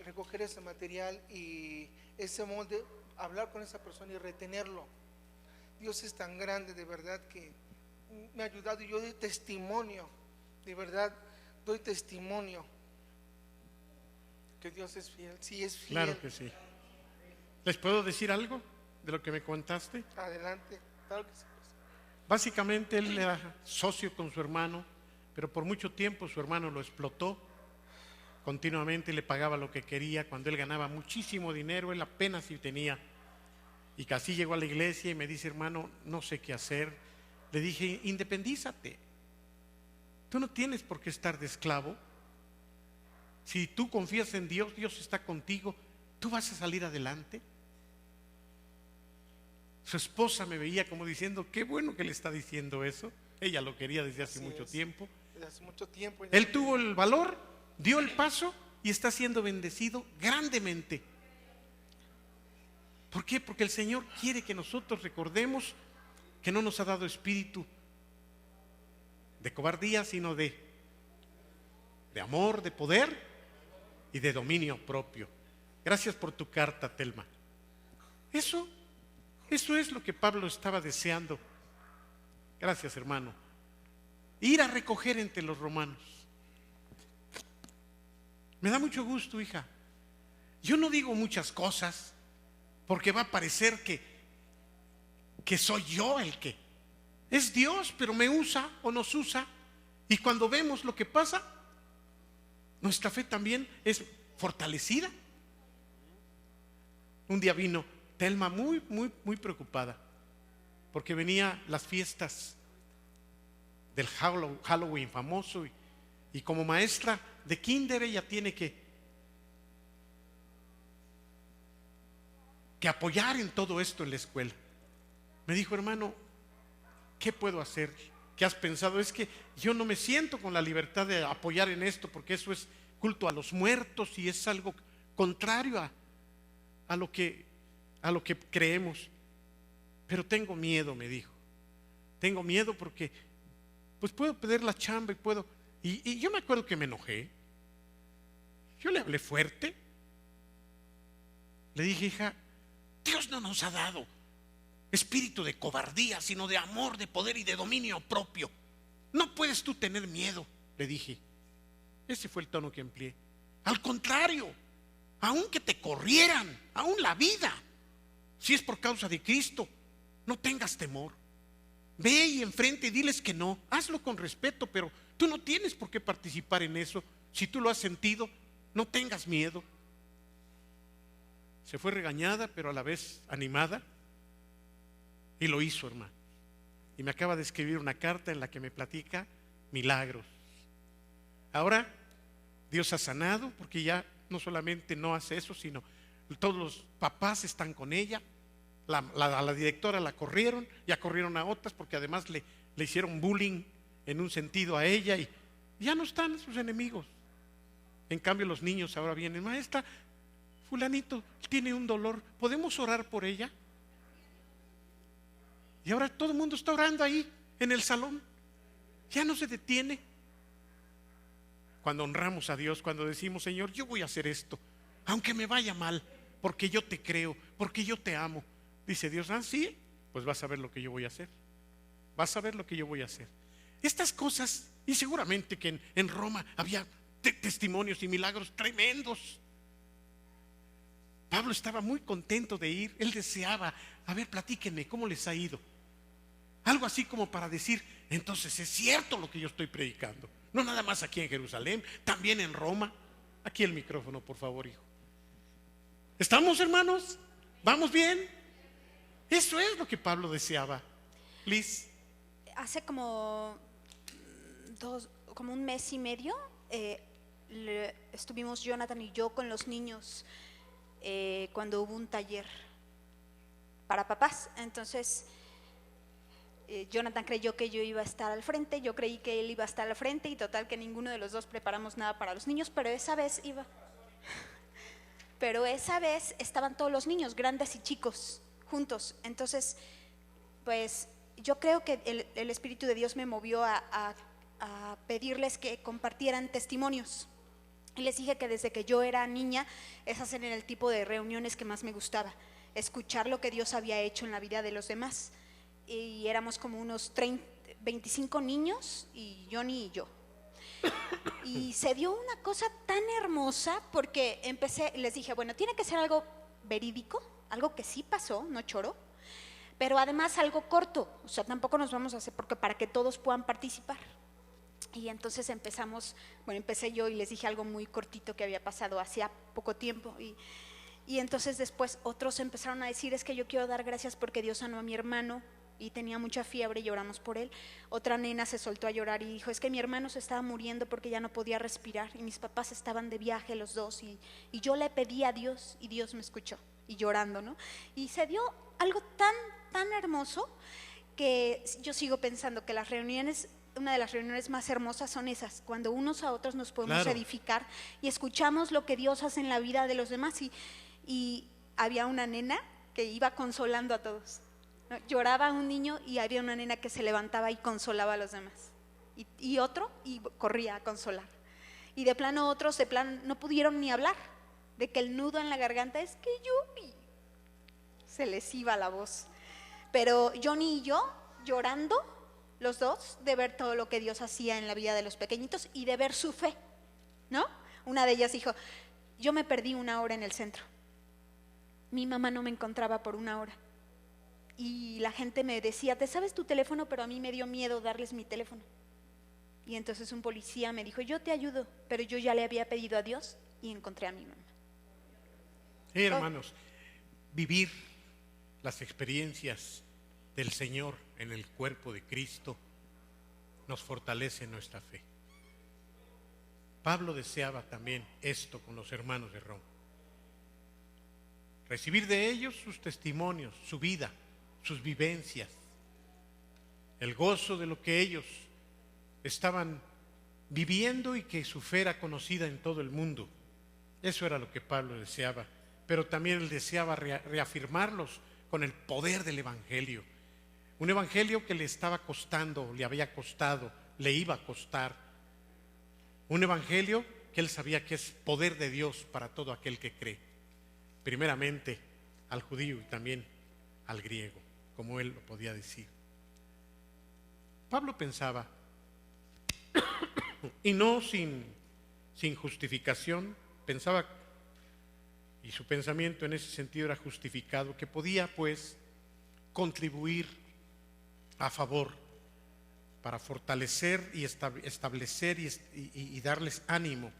S9: recoger ese material y ese molde, hablar con esa persona y retenerlo. Dios es tan grande, de verdad, que me ha ayudado, y yo doy testimonio, de verdad, doy testimonio que Dios es fiel. Sí, es fiel.
S1: Claro que sí. ¿Les puedo decir algo de lo que me contaste?
S9: Adelante, claro que sí.
S1: Básicamente él era socio con su hermano, pero por mucho tiempo su hermano lo explotó, continuamente le pagaba lo que quería. Cuando él ganaba muchísimo dinero, él apenas si tenía. Y casi llegó a la iglesia y me dice: hermano, no sé qué hacer. Le dije: independízate. Tú no tienes por qué estar de esclavo. Si tú confías en Dios, Dios está contigo, tú vas a salir adelante. Su esposa me veía como diciendo: qué bueno que le está diciendo eso. Ella lo quería desde hace mucho tiempo.
S9: Desde hace mucho tiempo.
S1: Él tuvo el valor, dio el paso y está siendo bendecido grandemente. ¿Por qué? Porque el Señor quiere que nosotros recordemos que no nos ha dado espíritu de cobardía, sino de amor, de poder y de dominio propio. Gracias por tu carta, Telma. Eso es lo que Pablo estaba deseando. Gracias, hermano. ir a recoger entre los romanos. Me da mucho gusto, hija. Yo no digo muchas cosas porque va a parecer que soy yo el que. Es Dios, pero me usa o nos usa. Y cuando vemos lo que pasa, nuestra fe también es fortalecida. Un día vino Telma muy preocupada porque venía las fiestas del Halloween famoso y como maestra de kinder ella tiene que apoyar en todo esto en la escuela. Me dijo: hermano, ¿qué puedo hacer? ¿Qué has pensado? Es que yo no me siento con la libertad de apoyar en esto porque eso es culto a los muertos y es algo contrario a lo que creemos. Pero tengo miedo, me dijo. Tengo miedo porque pues puedo perder la chamba y puedo. Y yo me acuerdo que me enojé. Yo le hablé fuerte. Le dije: hija, Dios no nos ha dado espíritu de cobardía, sino de amor, de poder y de dominio propio. No puedes tú tener miedo, le dije. Ese fue el tono que empleé. Al contrario, aunque te corrieran, aún la vida, si es por causa de Cristo, no tengas temor. Ve y enfrente y diles que no. Hazlo con respeto, pero tú no tienes por qué participar en eso. Si tú lo has sentido, no tengas miedo. Se fue regañada, pero a la vez animada. Y lo hizo, hermano. Y me acaba de escribir una carta en la que me platica milagros. Ahora Dios ha sanado, porque ya no solamente no hace eso, sino todos los papás están con ella. A la directora la corrieron, ya corrieron a otras porque además le hicieron bullying en un sentido a ella y ya no están sus enemigos. En cambio los niños ahora vienen: maestra, fulanito tiene un dolor, ¿podemos orar por ella? Y ahora todo el mundo está orando ahí en el salón. Ya no se detiene. Cuando honramos a Dios, cuando decimos: Señor, yo voy a hacer esto, aunque me vaya mal, porque yo te creo, porque yo te amo. Dice Dios: ah, sí, pues vas a ver lo que yo voy a hacer. Vas a ver lo que yo voy a hacer. Estas cosas, y seguramente que en Roma había testimonios y milagros tremendos. Pablo estaba muy contento de ir. Él deseaba: a ver, platíquenme, ¿cómo les ha ido? Algo así como para decir: entonces es cierto lo que yo estoy predicando. No nada más aquí en Jerusalén, también en Roma. Aquí el micrófono, por favor, hijo. ¿Estamos, hermanos? ¿Vamos bien? Eso es lo que Pablo deseaba. Liz.
S6: Hace como un mes y medio estuvimos Jonathan y yo con los niños cuando hubo un taller para papás. Entonces Jonathan creyó que yo iba a estar al frente, yo creí que él iba a estar al frente y total que ninguno de los dos preparamos nada para los niños, pero esa vez estaban todos los niños, grandes y chicos, juntos. Entonces, pues yo creo que el Espíritu de Dios me movió a pedirles que compartieran testimonios. Y les dije que desde que yo era niña, esas eran el tipo de reuniones que más me gustaba, escuchar lo que Dios había hecho en la vida de los demás. Y éramos como unos 25 niños y Johnny y yo. Y se dio una cosa tan hermosa porque les dije: bueno, tiene que ser algo verídico, algo que sí pasó, no choro, pero además algo corto, o sea, tampoco nos vamos a hacer porque para que todos puedan participar. Y entonces empecé yo y les dije algo muy cortito que había pasado hacía poco tiempo y entonces después otros empezaron a decir: es que yo quiero dar gracias porque Dios sanó a mi hermano y tenía mucha fiebre y lloramos por él. Otra nena se soltó a llorar y dijo: es que mi hermano se estaba muriendo porque ya no podía respirar y mis papás estaban de viaje los dos y yo le pedí a Dios y Dios me escuchó, y llorando, ¿no? Y se dio algo tan hermoso que yo sigo pensando que una de las reuniones más hermosas son esas, cuando unos a otros nos podemos edificar y escuchamos lo que Dios hace en la vida de los demás. Y había una nena que iba consolando a todos, ¿no? Lloraba un niño y había una nena que se levantaba y consolaba a los demás. Y otro y corría a consolar. Y de plano otros no pudieron ni hablar, de que el nudo en la garganta es que se les iba la voz. Pero Johnny y yo llorando los dos, de ver todo lo que Dios hacía en la vida de los pequeñitos y de ver su fe, ¿no? Una de ellas dijo, yo me perdí 1 hora en el centro. Mi mamá no me encontraba por 1 hora. Y la gente me decía, ¿te sabes tu teléfono? Pero a mí me dio miedo darles mi teléfono. Y entonces un policía me dijo, yo te ayudo, pero yo ya le había pedido a Dios y encontré a mi mamá.
S1: Sí, hermanos, vivir las experiencias del Señor en el cuerpo de Cristo nos fortalece nuestra fe. Pablo deseaba también esto con los hermanos de Roma. Recibir de ellos sus testimonios, su vida, sus vivencias, el gozo de lo que ellos estaban viviendo y que su fe era conocida en todo el mundo. Eso era lo que Pablo deseaba, pero también él deseaba reafirmarlos con el poder del Evangelio. Un Evangelio que le estaba costando, le había costado, le iba a costar. Un Evangelio que él sabía que es poder de Dios para todo aquel que cree. Primeramente al judío y también al griego, como él lo podía decir. Pablo pensaba, y no sin justificación, pensaba, y su pensamiento en ese sentido era justificado, que podía pues contribuir a favor para fortalecer y establecer y darles ánimo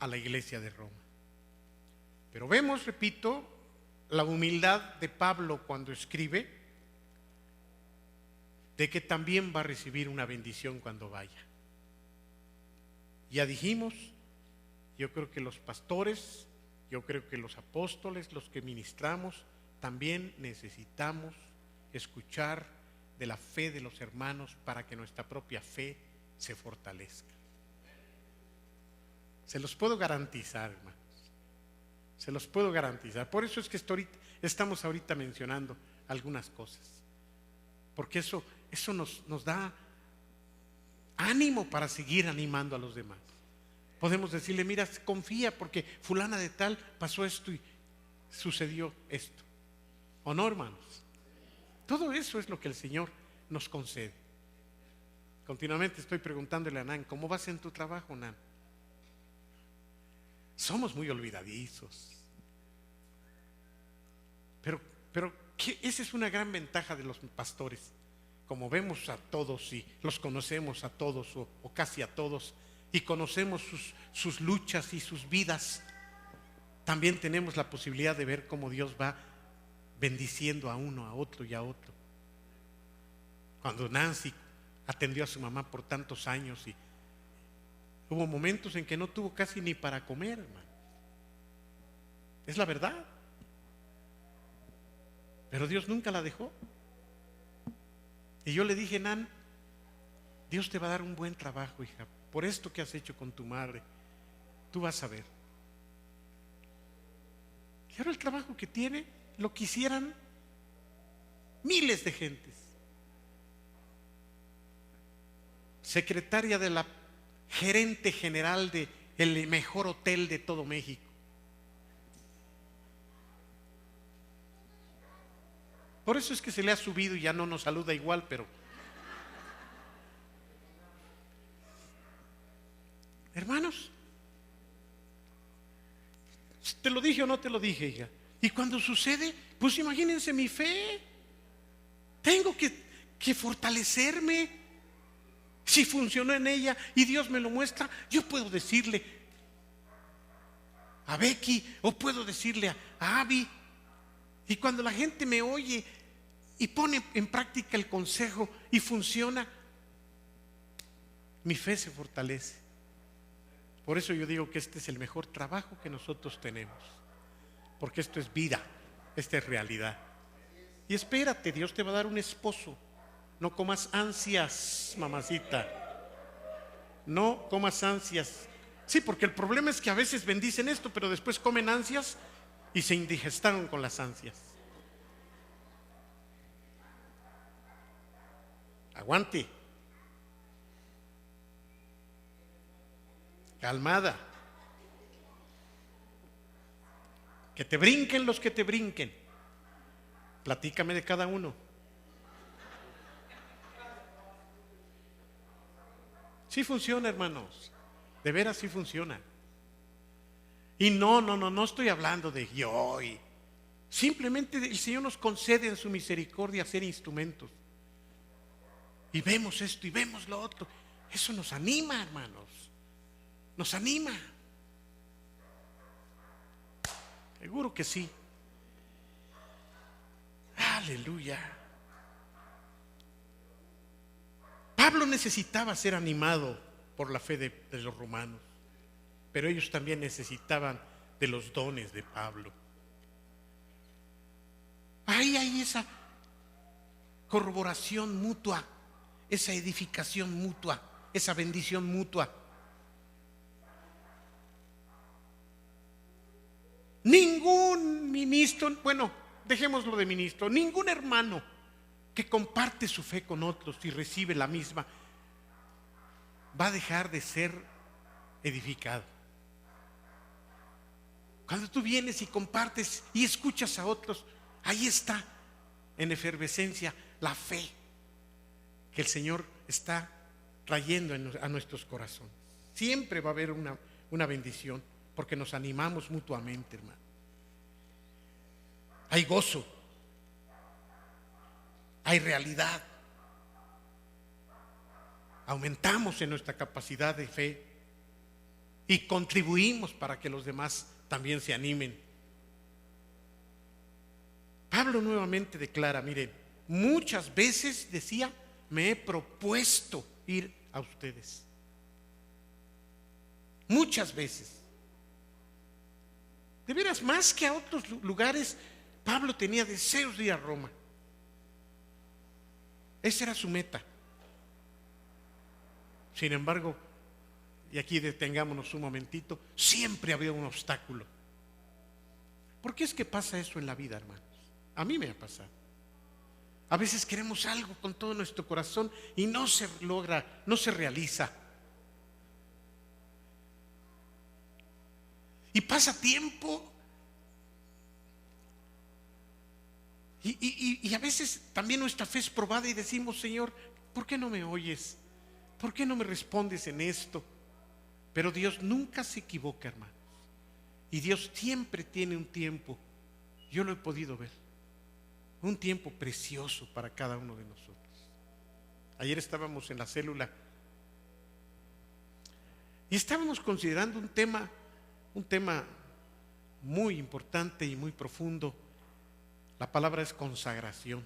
S1: a la iglesia de Roma. Pero vemos, repito, la humildad de Pablo cuando escribe, de que también va a recibir una bendición cuando vaya. Ya dijimos, yo creo que los pastores, yo creo que los apóstoles, los que ministramos, también necesitamos escuchar de la fe de los hermanos para que nuestra propia fe se fortalezca. Se los puedo garantizar, hermanos. Se los puedo garantizar. Por eso es que estamos ahorita mencionando algunas cosas. Porque eso nos da ánimo para seguir animando a los demás. Podemos decirle, mira, confía porque fulana de tal pasó esto y sucedió esto. ¿O no, hermanos? Todo eso es lo que el Señor nos concede. Continuamente estoy preguntándole a Nan, ¿cómo vas en tu trabajo, Nan? Somos muy olvidadizos. Pero esa es una gran ventaja de los pastores. Como vemos a todos y los conocemos a todos o casi a todos y conocemos sus luchas y sus vidas, también tenemos la posibilidad de ver cómo Dios va bendiciendo a uno, a otro y a otro. Cuando Nancy atendió a su mamá por tantos años y hubo momentos en que no tuvo casi ni para comer, hermano. Es la verdad. Pero Dios nunca la dejó. Y yo le dije, Nan, Dios te va a dar un buen trabajo, hija, por esto que has hecho con tu madre. Tú vas a ver. Y ahora el trabajo que tiene lo quisieran miles de gentes. Secretaria de la gerente general de el mejor hotel de todo México. Por eso es que se le ha subido y ya no nos saluda igual, pero hermanos, ¿te lo dije o no te lo dije, hija? Y cuando sucede, pues imagínense mi fe. Tengo que fortalecerme. Si funcionó en ella y Dios me lo muestra, yo puedo decirle a Becky o puedo decirle a Abby. Y cuando la gente me oye y pone en práctica el consejo y funciona, mi fe se fortalece. Por eso yo digo que este es el mejor trabajo que nosotros tenemos. Porque esto es vida, esta es realidad. Y espérate, Dios te va a dar un esposo. No comas ansias, mamacita. No comas ansias. Sí, porque el problema es que a veces bendicen esto, pero después comen ansias y se indigestaron con las ansias. Aguante. Calmada. Que te brinquen los que te brinquen. Platícame de cada uno. Sí funciona, hermanos. De veras sí funciona. Y no estoy hablando de yo. Simplemente el Señor nos concede en su misericordia ser instrumentos. Y vemos esto y vemos lo otro. Eso nos anima, hermanos. Nos anima. Seguro que sí. Aleluya. Pablo necesitaba ser animado por la fe de los romanos, pero ellos también necesitaban de los dones de Pablo. Ahí hay esa corroboración mutua, esa edificación mutua, esa bendición mutua. Ningún ministro, bueno, dejémoslo de ministro, ningún hermano que comparte su fe con otros y recibe la misma va a dejar de ser edificado. Cuando tú vienes y compartes y escuchas a otros, ahí está en efervescencia la fe que el Señor está trayendo a nuestros corazones. Siempre va a haber una bendición porque nos animamos mutuamente, hermano. Hay gozo, hay realidad. Aumentamos en nuestra capacidad de fe y contribuimos para que los demás también se animen. Pablo nuevamente declara, miren, muchas veces decía, me he propuesto ir a ustedes. Muchas veces. De veras, más que a otros lugares, Pablo tenía deseos de ir a Roma. Esa era su meta. Sin embargo, y aquí detengámonos un momentito, siempre había un obstáculo. ¿Por qué es que pasa eso en la vida, hermanos? A mí me ha pasado. A veces queremos algo con todo nuestro corazón y no se logra, no se realiza. Y pasa tiempo y a veces también nuestra fe es probada y decimos, Señor, ¿por qué no me oyes? ¿Por qué no me respondes en esto? Pero Dios nunca se equivoca, hermanos. Y Dios siempre tiene un tiempo, yo lo he podido ver, un tiempo precioso para cada uno de nosotros. Ayer estábamos en la célula y estábamos considerando un tema muy importante y muy profundo. La palabra es consagración.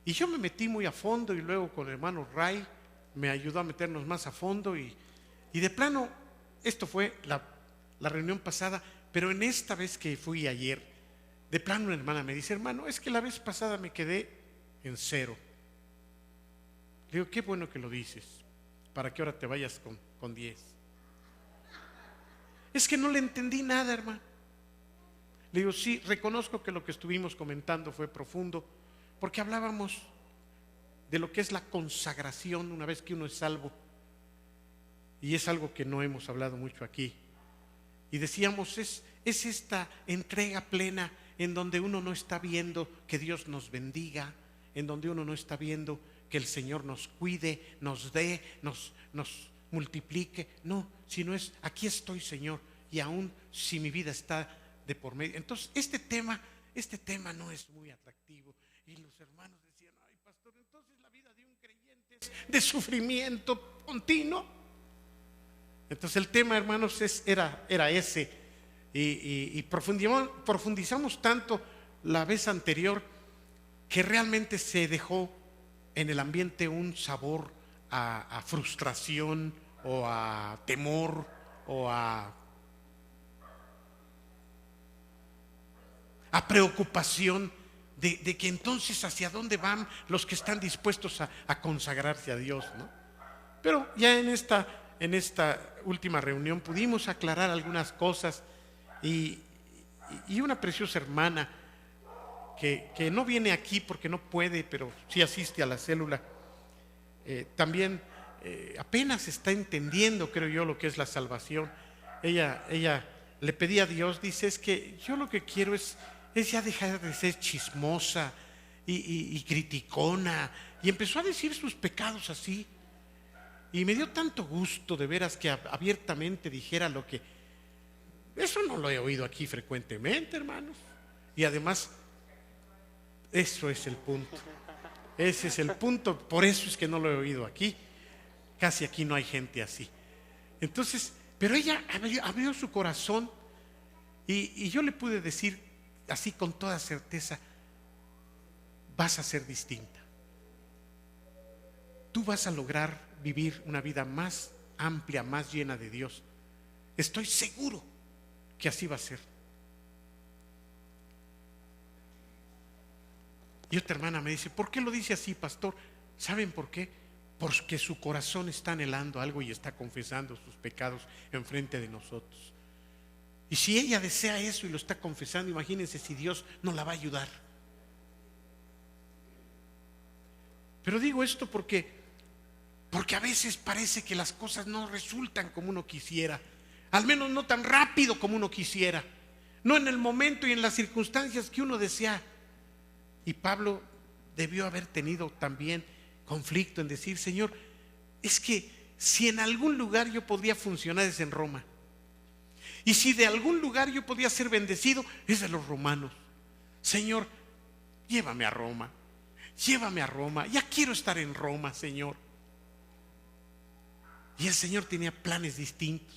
S1: Y yo me metí muy a fondo y luego con el hermano Ray me ayudó a meternos más a fondo y de plano, esto fue la reunión pasada, pero en esta vez que fui ayer, de plano una hermana me dice, hermano, es que la vez pasada me quedé en 0. Le digo, qué bueno que lo dices, para que ahora te vayas con 10. Es que no le entendí nada, hermano. Le digo, sí, reconozco que lo que estuvimos comentando fue profundo, porque hablábamos de lo que es la consagración una vez que uno es salvo, y es algo que no hemos hablado mucho aquí. Y decíamos, es esta entrega plena en donde uno no está viendo que Dios nos bendiga, en donde uno no está viendo que el Señor nos cuide, nos dé, nos multiplique. No, sino es, aquí estoy, Señor, y aún si mi vida está de por medio. Entonces, este tema no es muy atractivo. Y los hermanos decían, ay, pastor, entonces la vida de un creyente es de sufrimiento continuo. Entonces el tema, hermanos, era ese. Y profundizamos tanto la vez anterior que realmente se dejó en el ambiente un sabor a frustración o a temor o a preocupación de que entonces hacia dónde van los que están dispuestos a consagrarse a Dios, ¿no? Pero ya en esta última reunión pudimos aclarar algunas cosas y una preciosa hermana que no viene aquí porque no puede, pero sí asiste a la célula, también apenas está entendiendo, creo yo, lo que es la salvación. Ella le pedía a Dios, dice, es que yo lo que quiero es ya dejar de ser chismosa y criticona, y empezó a decir sus pecados así, Y me dio tanto gusto de veras que abiertamente dijera lo que... Eso no lo he oído aquí frecuentemente, hermanos. Y además, eso es el punto. Ese es el punto, por eso es que no lo he oído aquí. Casi aquí no hay gente así. Entonces, pero ella abrió su corazón y yo le pude decir así con toda certeza, vas a ser distinta. Tú vas a lograr vivir una vida más amplia, más llena de Dios. Estoy seguro que así va a ser. Y otra hermana me dice, ¿por qué lo dice así, pastor? ¿Saben por qué? Porque su corazón está anhelando algo y está confesando sus pecados enfrente de nosotros. Y si ella desea eso y lo está confesando, imagínense si Dios no la va a ayudar. Pero digo esto porque a veces parece que las cosas no resultan como uno quisiera, al menos no tan rápido como uno quisiera, no en el momento y en las circunstancias que uno desea. Y Pablo debió haber tenido también conflicto en decir, Señor, es que si en algún lugar yo podría funcionar es en Roma, y si de algún lugar yo podía ser bendecido es de los romanos. Señor, llévame a Roma, ya quiero estar en Roma, Señor. Y el Señor tenía planes distintos,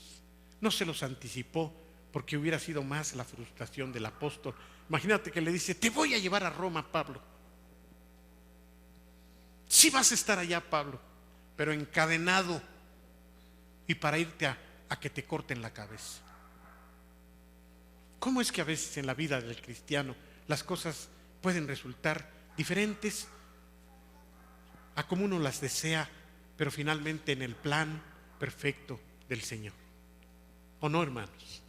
S1: no se los anticipó, porque hubiera sido más la frustración del apóstol. Imagínate que le dice, te voy a llevar a Roma, Pablo. Sí vas a estar allá, Pablo, pero encadenado y para irte a que te corten la cabeza. ¿Cómo es que a veces en la vida del cristiano las cosas pueden resultar diferentes a como uno las desea, pero finalmente en el plan perfecto del Señor? ¿O no, hermanos?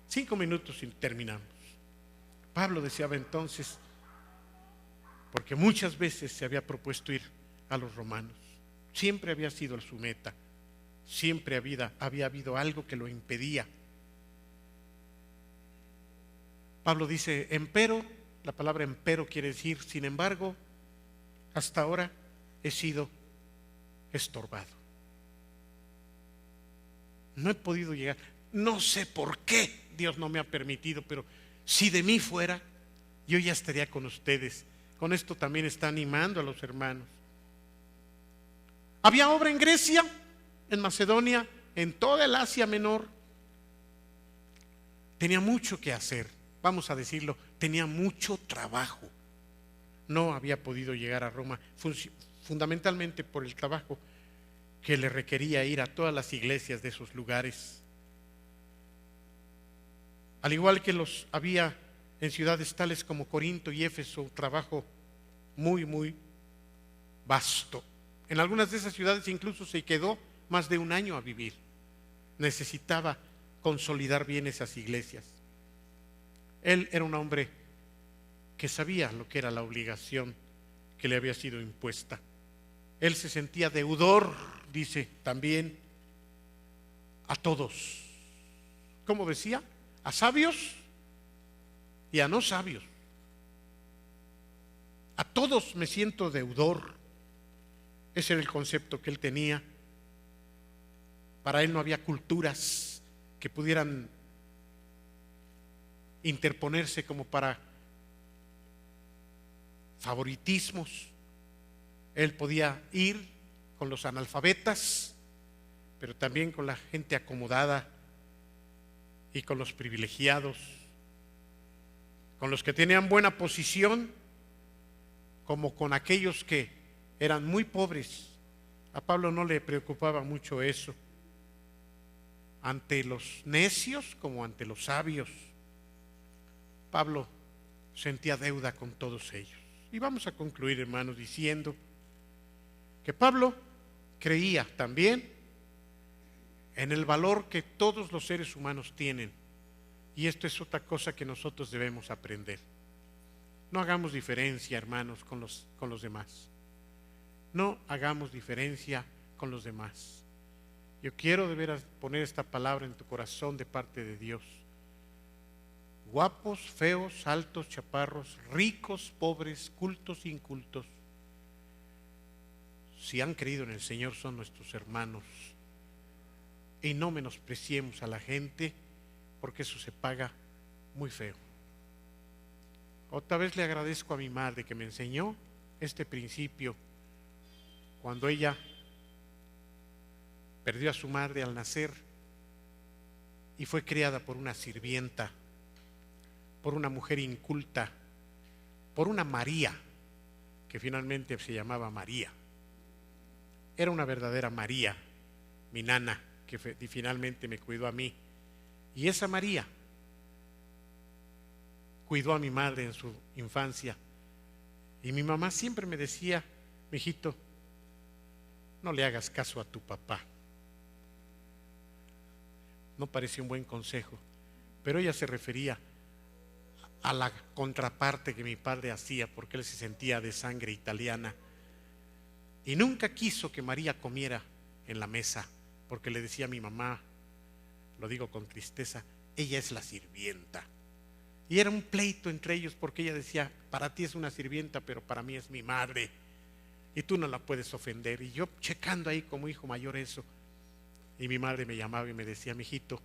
S1: 5 minutos y terminamos. Pablo deseaba entonces, porque muchas veces se había propuesto ir a los romanos, siempre había sido su meta, siempre había habido algo que lo impedía. Pablo dice, empero, la palabra empero quiere decir, sin embargo, hasta ahora he sido estorbado. No he podido llegar, no sé por qué Dios no me ha permitido, pero si de mí fuera, yo ya estaría con ustedes. Con esto también está animando a los hermanos. Había obra en Grecia, en Macedonia, en toda el Asia Menor. Tenía mucho que hacer, vamos a decirlo, tenía mucho trabajo. No había podido llegar a Roma, fundamentalmente por el trabajo que le requería ir a todas las iglesias de esos lugares. Al igual que los había en ciudades tales como Corinto y Éfeso, trabajo muy, muy vasto. En algunas de esas ciudades incluso se quedó más de 1 año a vivir. Necesitaba consolidar bien esas iglesias. Él era un hombre que sabía lo que era la obligación que le había sido impuesta. Él se sentía deudor, dice también, a todos. ¿Cómo decía? A sabios y a no sabios. A todos me siento deudor. Ese era el concepto que él tenía. Para él no había culturas que pudieran interponerse como para favoritismos. Él podía ir con los analfabetas, pero también con la gente acomodada y con los privilegiados, con los que tenían buena posición, como con aquellos que eran muy pobres. A Pablo no le preocupaba mucho eso, ante los necios como ante los sabios. Pablo sentía deuda con todos ellos. Y vamos a concluir, hermanos, diciendo que Pablo creía también en el valor que todos los seres humanos tienen. Y esto es otra cosa que nosotros debemos aprender. No hagamos diferencia, hermanos, con los demás. No hagamos diferencia con los demás. Yo quiero de veras poner esta palabra en tu corazón de parte de Dios. Guapos, feos, altos, chaparros, ricos, pobres, cultos, incultos. si han creído en el Señor, son nuestros hermanos. Y no menospreciemos a la gente, porque eso se paga muy feo. Otra vez le agradezco a mi madre que me enseñó este principio cuando ella perdió a su madre al nacer y fue criada por una sirvienta, por una mujer inculta, por una María, que finalmente se llamaba María. Era una verdadera María, mi nana, que finalmente me cuidó a mí. Y esa María cuidó a mi madre en su infancia. Y mi mamá siempre me decía: mijito, no le hagas caso a tu papá. No parecía un buen consejo, pero ella se refería a la contraparte que mi padre hacía, porque él se sentía de sangre italiana. Y nunca quiso que María comiera en la mesa, porque le decía a mi mamá, lo digo con tristeza, ella es la sirvienta. Y era un pleito entre ellos, porque ella decía: para ti es una sirvienta, pero para mí es mi madre, y tú no la puedes ofender. Y yo checando ahí como hijo mayor eso, y mi madre me llamaba y me decía: mijito,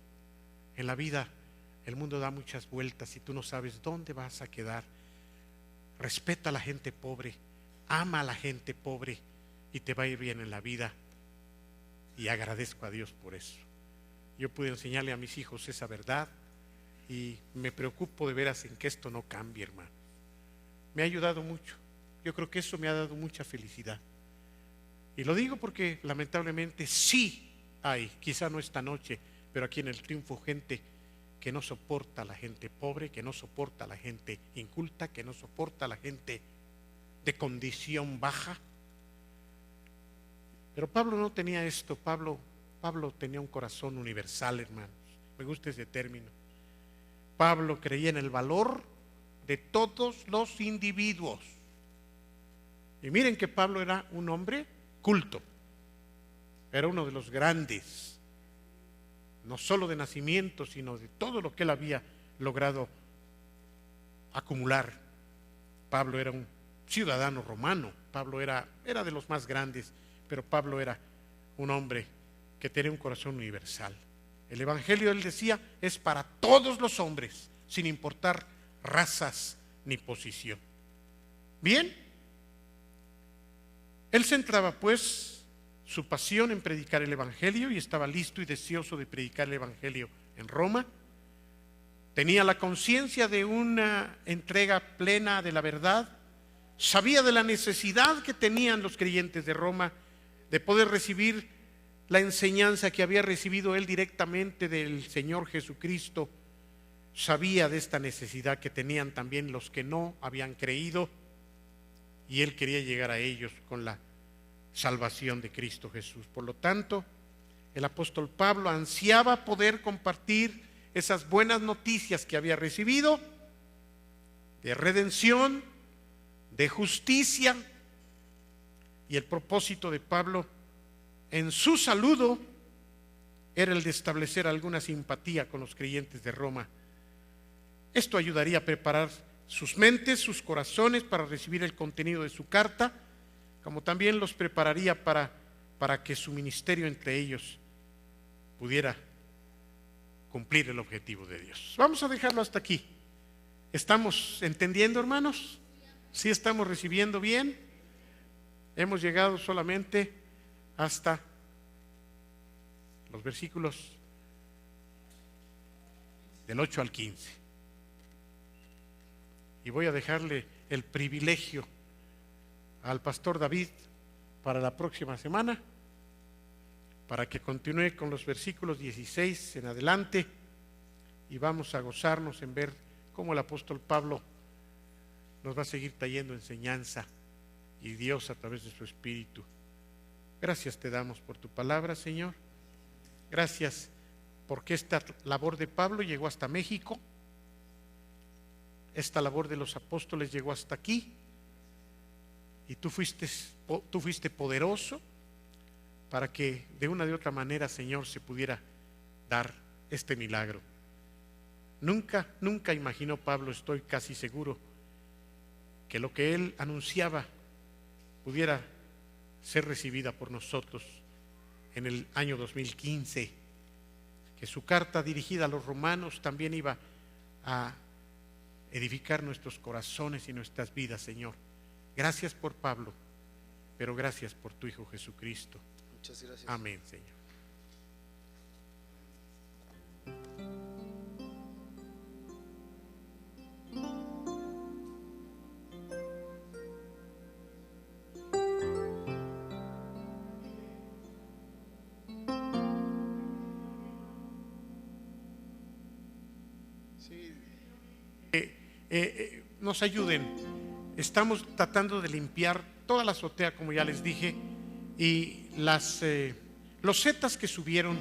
S1: en la vida el mundo da muchas vueltas y tú no sabes dónde vas a quedar. Respeta a la gente pobre, ama a la gente pobre y te va a ir bien en la vida. Y agradezco a Dios por eso. Yo pude enseñarle a mis hijos esa verdad y me preocupo de veras en que esto no cambie, hermano. Me ha ayudado mucho. Yo creo que eso me ha dado mucha felicidad. Y lo digo porque lamentablemente sí hay, quizá no esta noche, pero aquí en el Triunfo, gente que no soporta a la gente pobre, que no soporta a la gente inculta, que no soporta a la gente de condición baja. Pero Pablo no tenía esto. Pablo tenía un corazón universal, hermanos. Me gusta ese término. Pablo creía en el valor de todos los individuos. Y miren que Pablo era un hombre culto. Era uno de los grandes, no solo de nacimiento, sino de todo lo que él había logrado acumular. Pablo era un ciudadano romano. Pablo era de los más grandes, pero Pablo era un hombre que tenía un corazón universal. El evangelio, él decía, es para todos los hombres, sin importar razas ni posición. Bien, él centraba pues su pasión en predicar el evangelio y estaba listo y deseoso de predicar el evangelio en Roma. Tenía la conciencia de una entrega plena de la verdad. Sabía de la necesidad que tenían los creyentes de Roma de poder recibir la enseñanza que había recibido él directamente del Señor Jesucristo. Sabía de esta necesidad que tenían también los que no habían creído, y él quería llegar a ellos con la salvación de Cristo Jesús. Por lo tanto, el apóstol Pablo ansiaba poder compartir esas buenas noticias que había recibido de redención, de justicia. Y el propósito de Pablo en su saludo era el de establecer alguna simpatía con los creyentes de Roma. Esto ayudaría a preparar sus mentes, sus corazones para recibir el contenido de su carta, como también los prepararía para que su ministerio entre ellos pudiera cumplir el objetivo de Dios. Vamos a dejarlo hasta aquí. ¿Estamos entendiendo, hermanos? ¿Sí estamos recibiendo bien? Hemos llegado solamente hasta los versículos del 8 al 15. Y voy a dejarle el privilegio al pastor David para la próxima semana, para que continúe con los versículos 16 en adelante, y vamos a gozarnos en ver cómo el apóstol Pablo nos va a seguir trayendo enseñanza, y Dios a través de su Espíritu. Gracias te damos por tu palabra, Señor. Gracias porque esta labor de Pablo llegó hasta México. Esta labor de los apóstoles llegó hasta aquí. Y tú fuiste poderoso para que de una de otra manera, Señor, se pudiera dar este milagro. Nunca imaginó Pablo, estoy casi seguro, que lo que él anunciaba pudiera ser recibida por nosotros en el año 2015, que su carta dirigida a los romanos también iba a edificar nuestros corazones y nuestras vidas, Señor. Gracias por Pablo, pero gracias por tu Hijo Jesucristo.
S10: Muchas gracias.
S1: Amén, Señor. Nos ayuden. Estamos tratando de limpiar toda la azotea, como ya les dije, y las losetas que subieron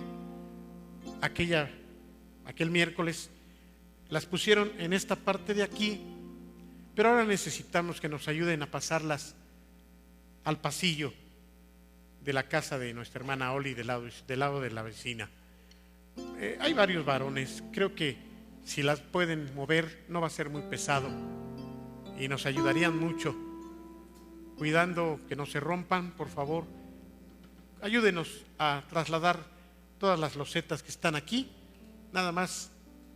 S1: aquel miércoles las pusieron en esta parte de aquí, pero ahora necesitamos que nos ayuden a pasarlas al pasillo de la casa de nuestra hermana Oli, del lado de la vecina. Hay varios varones, creo que si las pueden mover no va a ser muy pesado y nos ayudarían mucho, cuidando que no se rompan. Por favor, ayúdenos a trasladar todas las losetas que están aquí, nada más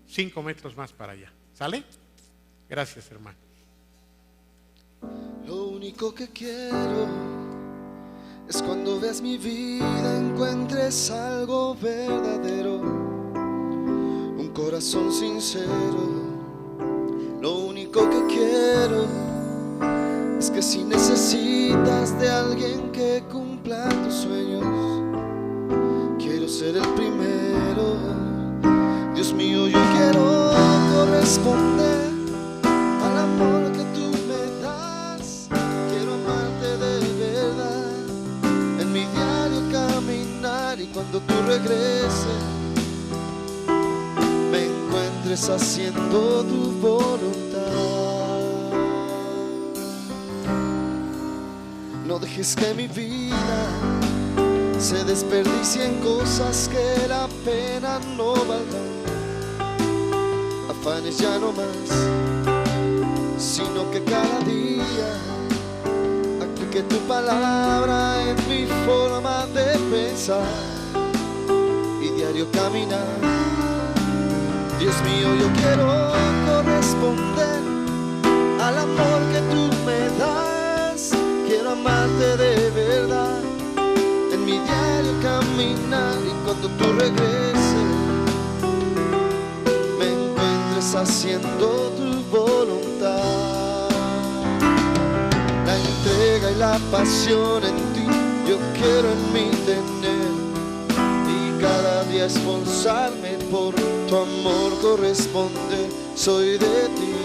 S1: 5 metros más para allá. ¿Sale? Gracias, hermano.
S10: Lo único que quiero es cuando veas mi vida encuentres algo verdadero, un corazón sincero. Lo único que quiero es que si necesitas de alguien que cumpla tus sueños, quiero ser el primero. Dios mío, yo quiero corresponder al amor que tú me das. Quiero amarte de verdad en mi diario caminar, y cuando tú regreses me encuentres haciendo tu voluntad. No dejes que mi vida se desperdicie en cosas que la pena no valdrán. Afanes ya no más, sino que cada día aplique tu palabra en mi forma de pensar y diario caminar. Dios mío, yo quiero corresponder al amor que tú me das. Quiero amarte de verdad en mi diario caminar, y cuando tú regreses me encuentres haciendo tu voluntad. La entrega y la pasión en ti yo quiero en mí tener, y cada día esforzarme por tu amor corresponder. Soy de ti.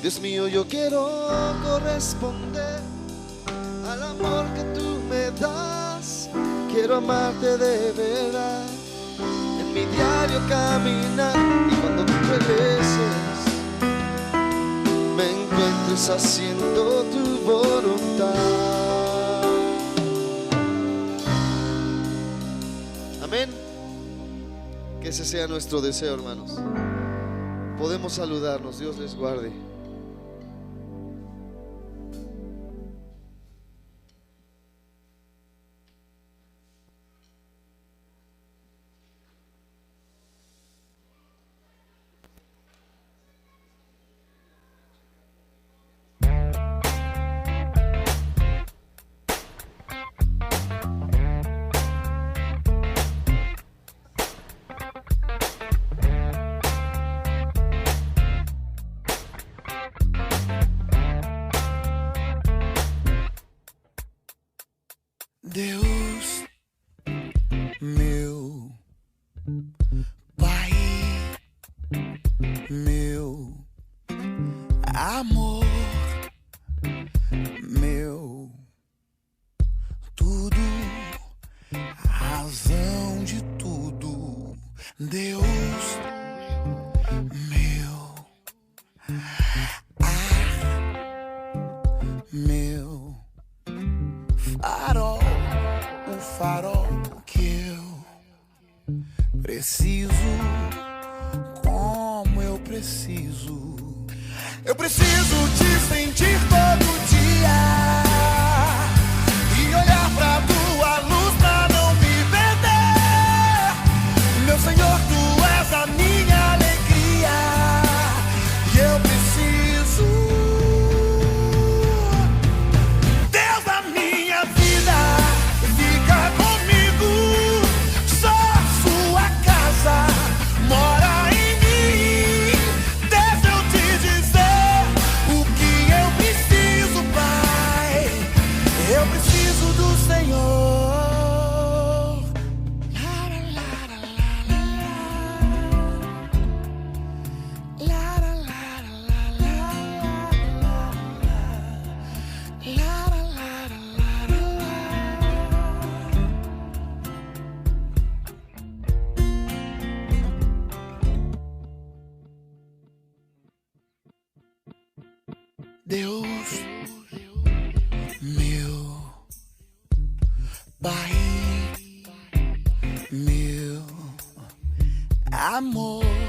S10: Dios mío, yo quiero corresponder al amor que tú me das. Quiero amarte de verdad en mi diario caminar, y cuando tú regreses me encuentres haciendo tu voluntad. Amén. Que ese sea nuestro deseo, hermanos. Podemos saludarnos. Dios les guarde.
S11: Deus, meu Pai, meu amor, meu tudo, razão de tudo. Deus, meu meu farol, o farol que eu preciso, como eu preciso. Eu preciso te sentir Deus, meu Pai, meu amor.